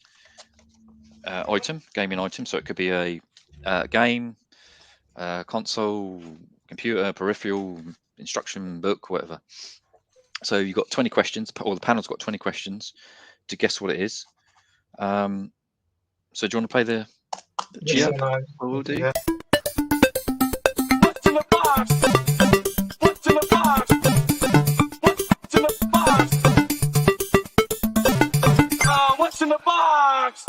gaming item. So it could be a game, console, computer, peripheral, instruction book, whatever. So you've got 20 questions, or the panel's got 20 questions to guess what it is. So do you want to play the Yes, We'll do. Yeah. What's in the box? What's in the box? What's in the box? What's in the box?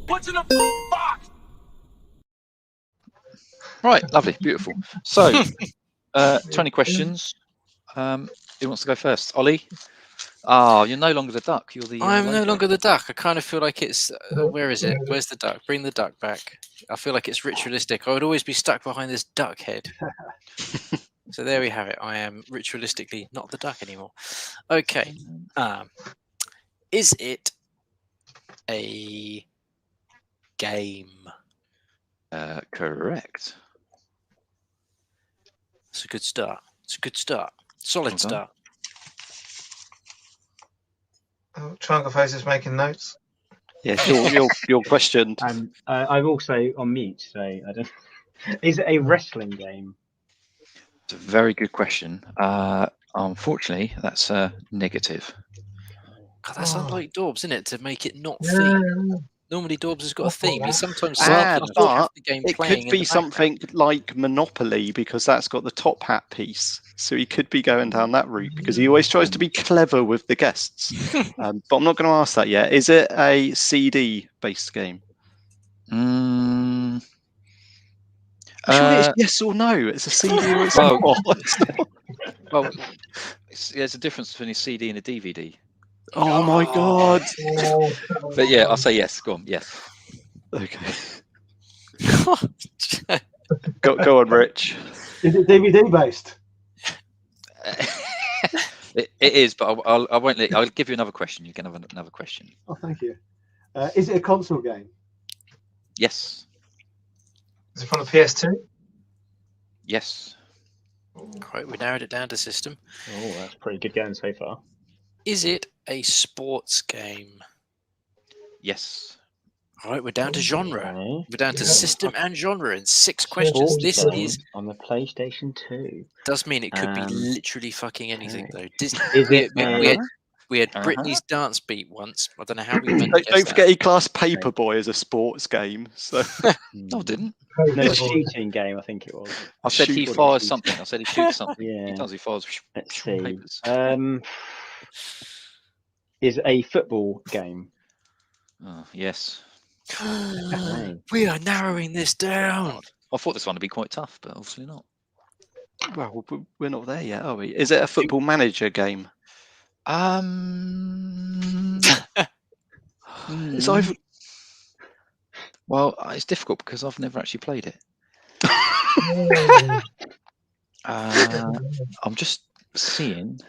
What's in the box? Right, lovely, beautiful. So 20 questions. Who wants to go first? Ollie? Oh, you're no longer the duck. You're the. I'm no longer the duck. I kind of feel like it's. Where is it? Where's the duck? Bring the duck back. I feel like it's ritualistic. I would always be stuck behind this duck head. So there we have it. I am ritualistically not the duck anymore. Okay. Is it a game? Correct. It's a good start. Solid start. Oh, Triangle Face is making notes. Yes, your question. And I'm also on mute, so I don't. Is it a wrestling game? It's a very good question. Unfortunately, that's negative. God, that's unlike Dorbs, isn't it? To make it not theme. Normally, Dorbs has got a theme. He's sometimes But the game it playing could be something like Monopoly because that's got the top hat piece. So he could be going down that route because he always tries to be clever with the guests. But I'm not going to ask that yet. Is it a CD-based game? Mm, Sure, it's yes or no. It's a CD or it's not. well, there's a difference between a CD and a DVD. Oh my god! But yeah, I'll say yes. Go on, yes. Okay. Go on, Rich. Is it DVD based? It is, but I won't. I'll give you another question. You can have another question. Oh, thank you. Is it a console game? Yes. Is it from the PS2? Yes. Right, we narrowed it down to system. Oh, that's pretty good going so far. Is it a sports game? Yes. All right, we're down to genre. Okay. We're down to system and genre in 6 questions. Sports This game is on the PlayStation 2. does mean it could be literally fucking anything though. Is it? We had Britney's dance beat once. I don't know how we went. Don't forget he classed Paperboy as a sports game. So No, I didn't. No, shooting game, I think it was. I said he fires something. I said he shoots something. Yeah. He does. He fires. Let's see. Papers. Is a football game? Oh, yes. We are narrowing this down. I thought this one would be quite tough, but obviously not. well, we're not there yet, are we? Is it a football manager game? It's either. Well, it's difficult because I've never actually played it. I'm just seeing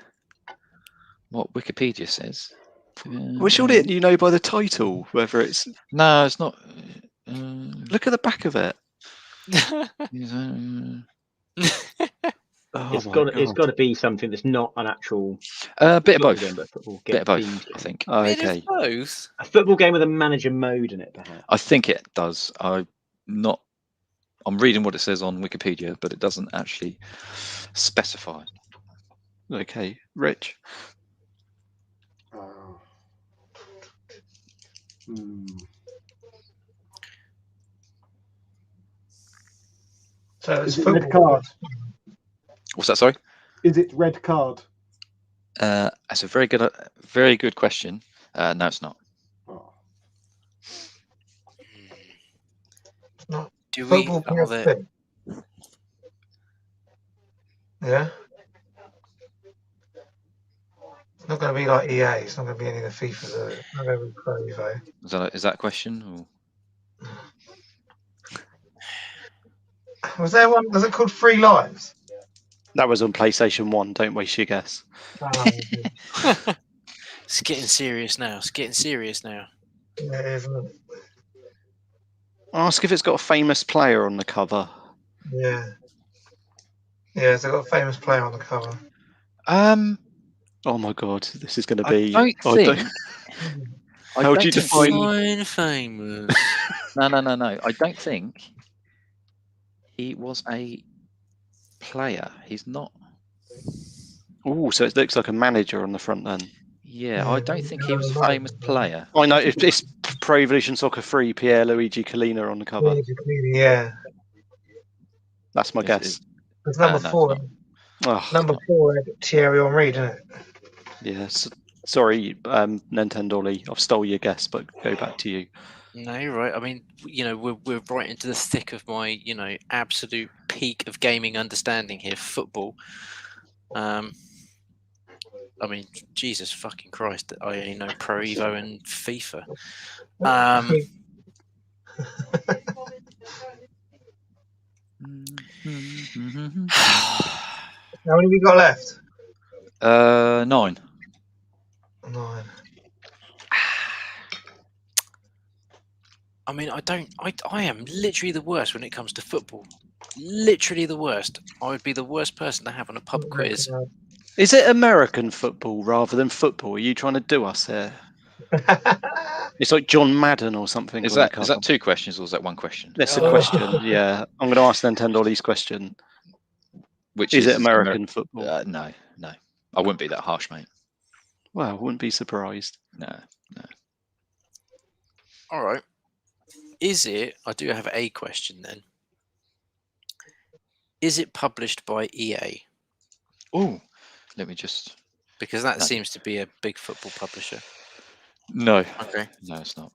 what Wikipedia says. Well, surely you know by the title whether it's. No, it's not. Look at the back of it. It's got to be something that's not an actual bit of both. game, but football Bit of both, themed I think. Oh, Bit okay. of both. A football game with a manager mode in it, perhaps. I think it does. I'm not I'm reading what it says on Wikipedia, but it doesn't actually specify. Okay, Rich. So it's Is it red football. card? What's that? Sorry. Is it red card? That's a very good question. No, it's not. Oh. Not Do we? football Are there, PSP. Yeah. It's not going to be like EA. It's not going to be any of the FIFAs. It's not going to be Pro Evo. Is that a question? Or... Was there one? Was it called Free Lives? That was on PlayStation 1. Don't waste your guess. it's getting serious now. It's getting serious now. Yeah, it is, isn't it? Ask if it's got a famous player on the cover. Yeah. Yeah, so got a famous player on the cover. Oh my god, this is going to be. I don't think. How do you define famous? No. I don't think he was a player. He's not. Oh, so it looks like a manager on the front then. Yeah, I don't think he was a famous player. I know it's Pro Evolution Soccer 3, Pierre Luigi Collina on the cover. Yeah. That's my guess. It's number no, 4. it's Number 4 had Thierry Henry, didn't it? Yes. Sorry, Nintendo Ollie, I've stole your guess, but go back to you. No, you're right. I mean, we're right into the thick of my, absolute peak of gaming understanding here. Football. I mean, Jesus fucking Christ! I only know Pro Evo and FIFA. How many have we got left? 9. 9. I mean, I am literally the worst when it comes to football. Literally the worst. I would be the worst person to have on a pub quiz. Is it American football rather than football? Are you trying to do us here? It's like John Madden or something. Is that 2 questions or is that 1 question? That's a question. Yeah, I'm going to ask Nintendo Ollie's question. Which is it American football? No. I wouldn't be that harsh, mate. Well, I wouldn't be surprised. No. All right. Is it? I do have a question then. Is it published by EA? Oh, let me just. Because that seems to be a big football publisher. No. Okay. No, it's not.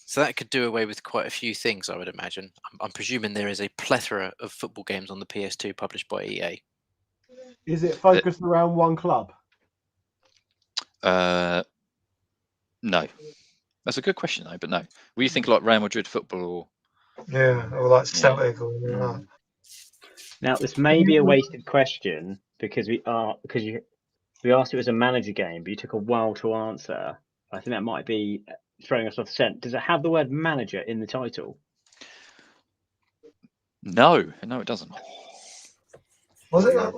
So that could do away with quite a few things, I would imagine. I'm presuming there is a plethora of football games on the PS2 published by EA. Is it focused around one club? No. That's a good question, though, but no. Will you think like Real Madrid football or... Yeah, or like Celtic or... Now, this may be a wasted question because we asked if it was a manager game, but you took a while to answer. I think that might be throwing us off scent. Does it have the word manager in the title? No, it doesn't. Was it like...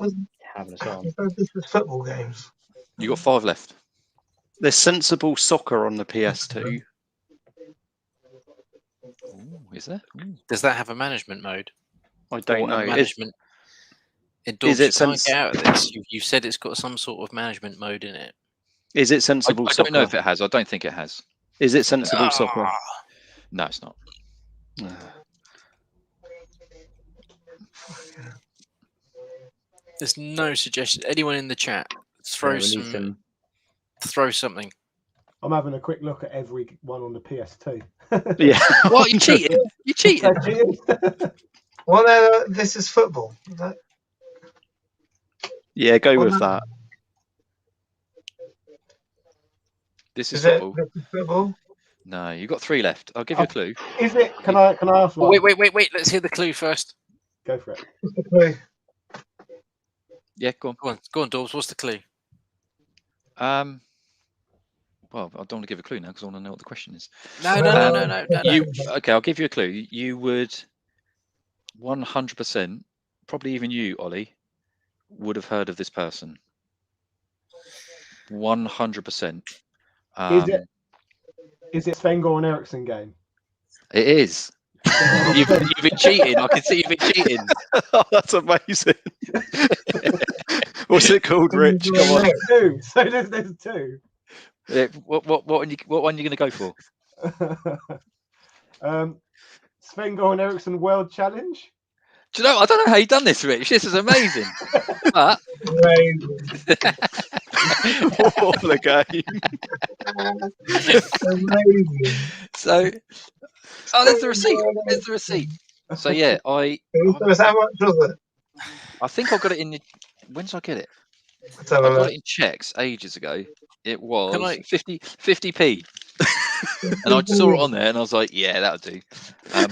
Having us on. This was football games. You got 5 left. There's sensible soccer on the PS2. Ooh, is there? Ooh. Does that have a management mode? I don't know. Management. Is it can't get out of this. You said it's got some sort of management mode in it. Is it sensible I soccer? don't know if it has. I don't think it has. Is it sensible soccer? No, it's not. There's no suggestion. Anyone in the chat, throw something. I'm having a quick look at every one on the PS2. Yeah. What? You cheated? You cheated? Well, no, this is football. Yeah, go with that. This is football. Football? No, you've got 3 left. I'll give you a clue. Is it? Can I ask one? Wait. Let's hear the clue first. Go for it. What's the clue? Yeah, go on. Go on, Dobbs. What's the clue? Well, I don't want to give a clue now because I want to know what the question is. No. Okay, I'll give you a clue. You would 100%, probably even you, Ollie, would have heard of this person. 100%. Is it Sven-Goran Eriksson game? It is. You've been cheating. I can see you've been cheating. Oh, that's amazing. What's it called, Rich? Come on. Two. So there's two. Yeah, what one are you going to go for? Sven-Goran Eriksson World Challenge. Do you know? I don't know how you've done this, Rich. This is amazing. But What a game. Amazing. so, there's the receipt. There's the receipt. So yeah, Was how much was it? I think I got it in. When did I get it? Let's have I a got look. it in checks ages ago. It was Can I- 50p. And I saw it on there, and I was like, "Yeah, that'll do."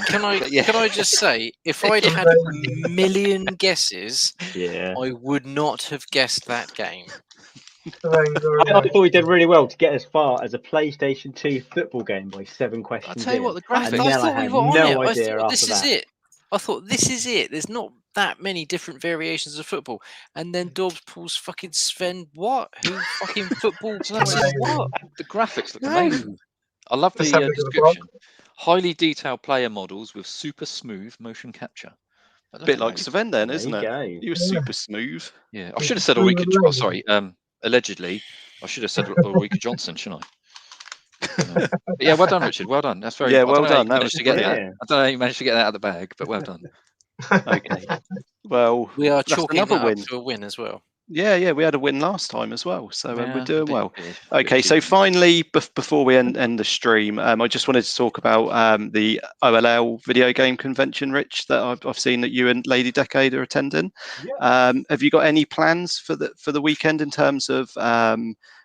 Can I but yeah. can I just say, if I'd had a million guesses, Yeah. I would not have guessed that game. I thought we did really well to get as far as a PlayStation 2 football game by 7 I questions. tell you what, the I graphics. And then I thought we had were on no it. idea I thought this after is that. it. I thought this is it. There's not that many different variations of football. And then Dobbs pulls fucking Sven. What? Who fucking football? Plays what? The graphics look No. amazing. I love Let's the have a look at the description. Highly detailed player models with super smooth motion capture. That Bit looked like amazing. Sven then, There isn't you it? go. You were super smooth. Yeah, I should have said Ulrika. Oh, sorry. Allegedly, I should have said Ulrika Johnson, shouldn't I? But yeah, well done, Richard. Well done. That's very. Yeah, I don't well know how you done. That managed was to get that. brilliant. I don't know how you managed to get that out of the bag, but well done. Okay. Well, We are that's chalking another that win. up to a win as well. Yeah, we had a win last time as well, so Yeah, we're doing well. a bit Okay, so cheeky. finally, before we end the stream, I just wanted to talk about the OLL video game convention, Rich, that I've seen that you and Lady Decade are attending. Yeah. Have you got any plans for the weekend in terms of are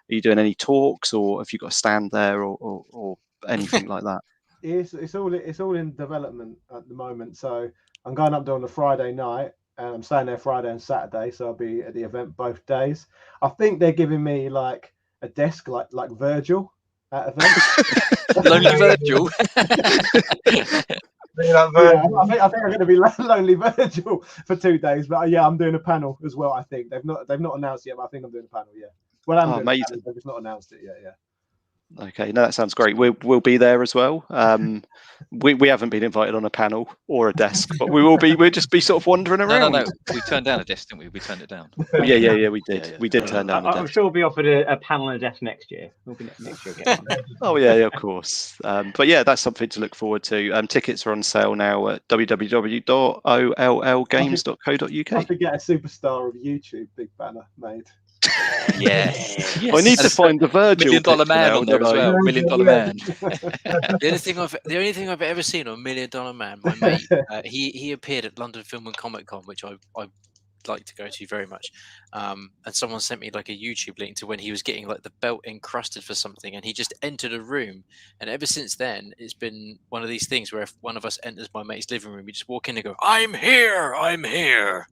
you doing any talks, or have you got a stand there, or anything like that? It's all in development at the moment. So I'm going up there on a Friday night, and I'm staying there Friday and Saturday. So I'll be at the event both days. I think they're giving me like a desk, like Virgil at event. Lonely Virgil. Yeah, I think I'm going to be Lonely Virgil for 2 days. But yeah, I'm doing a panel as well. I think they've not announced it yet, but I think I'm doing a panel. Yeah. Well, I'm doing a amazing. panel, they've just not announced it yet. Yeah. Okay, no, that sounds great. We'll be there as well. We haven't been invited on a panel or a desk, but we'll just be sort of wandering around. No. We turned down a desk, didn't we? We turned it down. Yeah, we did. Yeah. We did turn down a I'm desk. sure we'll be offered a panel and a desk next year. We'll be next year again. Oh yeah, of course. But yeah, that's something to look forward to. Tickets are on sale now at www.ollgames.co.uk. I could get a superstar of YouTube big banner made. Yes. I need to find the Virgil $1 Million picture Man now, on there as don't I? well. $1 Million Man. The only thing I've ever seen on $1 Million Man, my mate, he appeared at London Film and Comic Con, which I like to go to very much. And someone sent me like a YouTube link to when he was getting like the belt encrusted for something, and he just entered a room. And ever since then, it's been one of these things where if one of us enters my mate's living room, we just walk in and go, "I'm here, I'm here."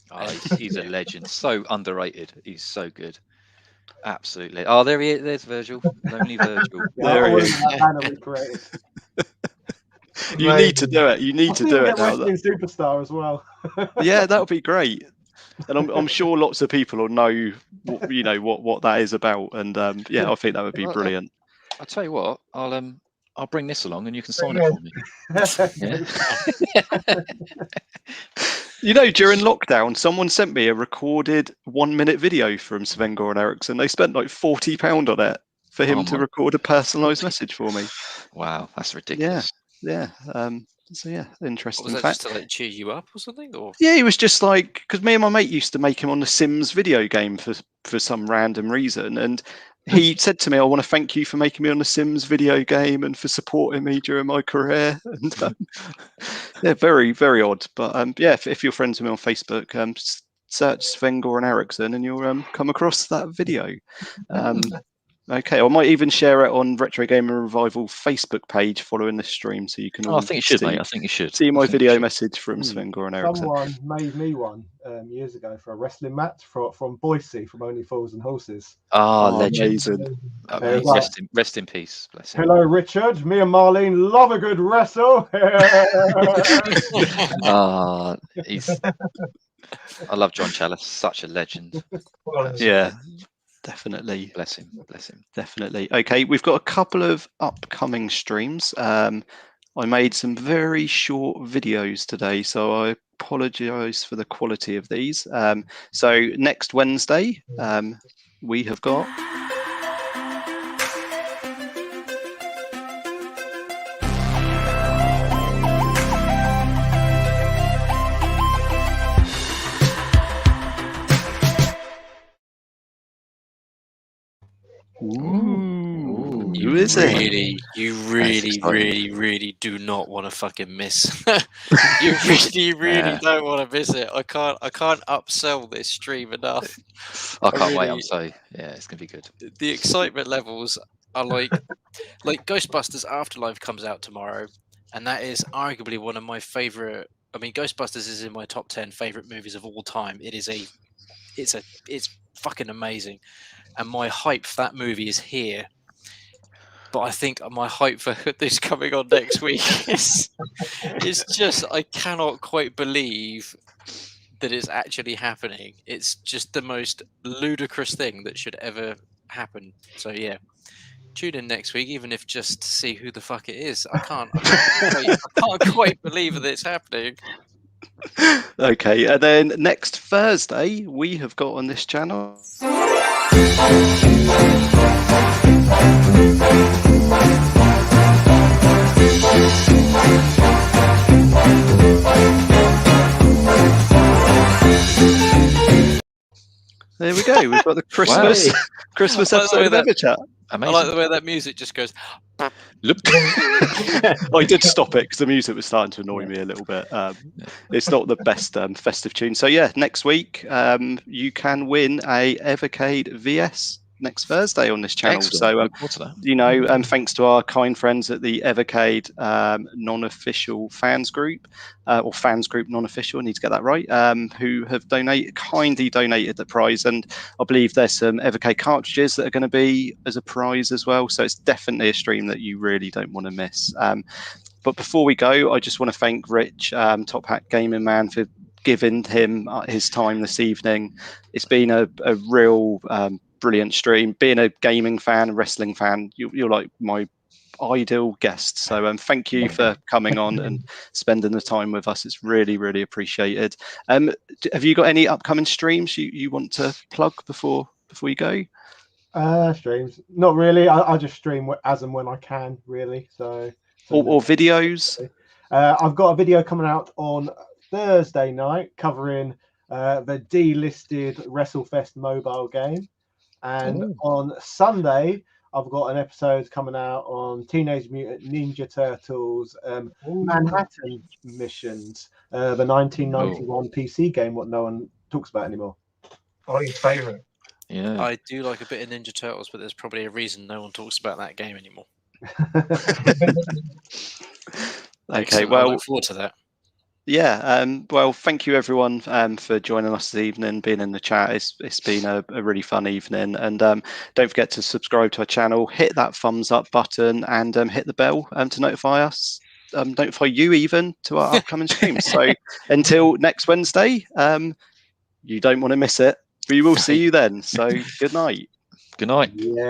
Oh, he's a legend. So underrated. He's so good. Absolutely. Oh, there he is. There's Virgil. Lonely Virgil. There he is. You need to do it. You need to do it now. Wrestling superstar as well. Yeah, that would be great. And I'm sure lots of people will know what that is about. And yeah, I think that would be brilliant. I'll tell you what. I'll bring this along and you can sign it for me. Yeah. During lockdown, someone sent me a recorded 1-minute video from Sven-Goran Eriksson. They spent like £40 on it for him to record a personalised message for me. Wow, that's ridiculous. Yeah. So yeah, interesting Was that fact. just to like cheer you up or something? Or Yeah, he was just like, because me and my mate used to make him on the Sims video game for some random reason, and he said to me, "I want to thank you for making me on the Sims video game and for supporting me during my career." And yeah, very, very odd. But yeah, if you're friends with me on Facebook, search Sven-Goran Eriksson and you'll come across that video. Okay, I might even share it on Retro Gaming Revival Facebook page following this stream, so you can. I think you should, mate. I think you should see my video message from Sven-Goran Eriksson. Someone made me one years ago for a wrestling match from Boise, from Only Fools and Horses. Legend. Amazing. Rest in peace. Bless him. Hello, Richard. Me and Marlene love a good wrestle. I love John Chalice. Such a legend. Yeah. Definitely. Bless him. Definitely. Okay, we've got a couple of upcoming streams. I made some very short videos today, so I apologise for the quality of these. So next Wednesday, we have got. Who is it? You really do not want to fucking miss. you really don't want to miss it. I can't upsell this stream enough. I can't wait. I'm so it's gonna be good. The excitement levels are like Ghostbusters Afterlife comes out tomorrow, and that is arguably one of my favorite. I mean, Ghostbusters is in my top 10 favorite movies of all time. It's fucking amazing, and my hype for that movie is here. But I think my hype for this coming on next week is just, I cannot quite believe that it's actually happening. It's just the most ludicrous thing that should ever happen. So yeah, tune in next week, even if just to see who the fuck it is. I can't quite believe that it's happening. Okay, and then next Thursday we have got on this channel. There we go. We've got the Christmas Christmas episode of EverChat. Amazing. I like the way that music just goes. Look. I did stop it because the music was starting to annoy me a little bit. It's not the best festive tune. So yeah, next week you can win a Evercade VS next Thursday on this channel. Excellent. So thanks to our kind friends at the Evercade non-official fans group, or fans group non-official, I need to get that right, who have kindly donated the prize, and I believe there's some Evercade cartridges that are going to be as a prize as well. So it's definitely a stream that you really don't want to miss. But before we go, I just want to thank Rich, Top Hat Gaming Man, for giving him his time this evening. It's been a real brilliant stream. Being a gaming fan, a wrestling fan, you're like my ideal guest. So thank you for coming on and spending the time with us. It's really, really appreciated. Have you got any upcoming streams you want to plug before you go? Streams? Not really. I just stream as and when I can, really. So or videos. I've got a video coming out on Thursday night covering the delisted WrestleFest mobile game. And on Sunday, I've got an episode coming out on Teenage Mutant Ninja Turtles Manhattan Missions, the 1991 PC game, what no one talks about anymore. Oh, your favourite. Yeah. I do like a bit of Ninja Turtles, but there's probably a reason no one talks about that game anymore. Okay, I look forward to that. Yeah, well, thank you everyone for joining us this evening, being in the chat. It's been a really fun evening, and don't forget to subscribe to our channel, hit that thumbs up button, and hit the bell to notify you even to our upcoming streams. So until next Wednesday, you don't want to miss it. We will see you then. So good night. Good night. Yeah.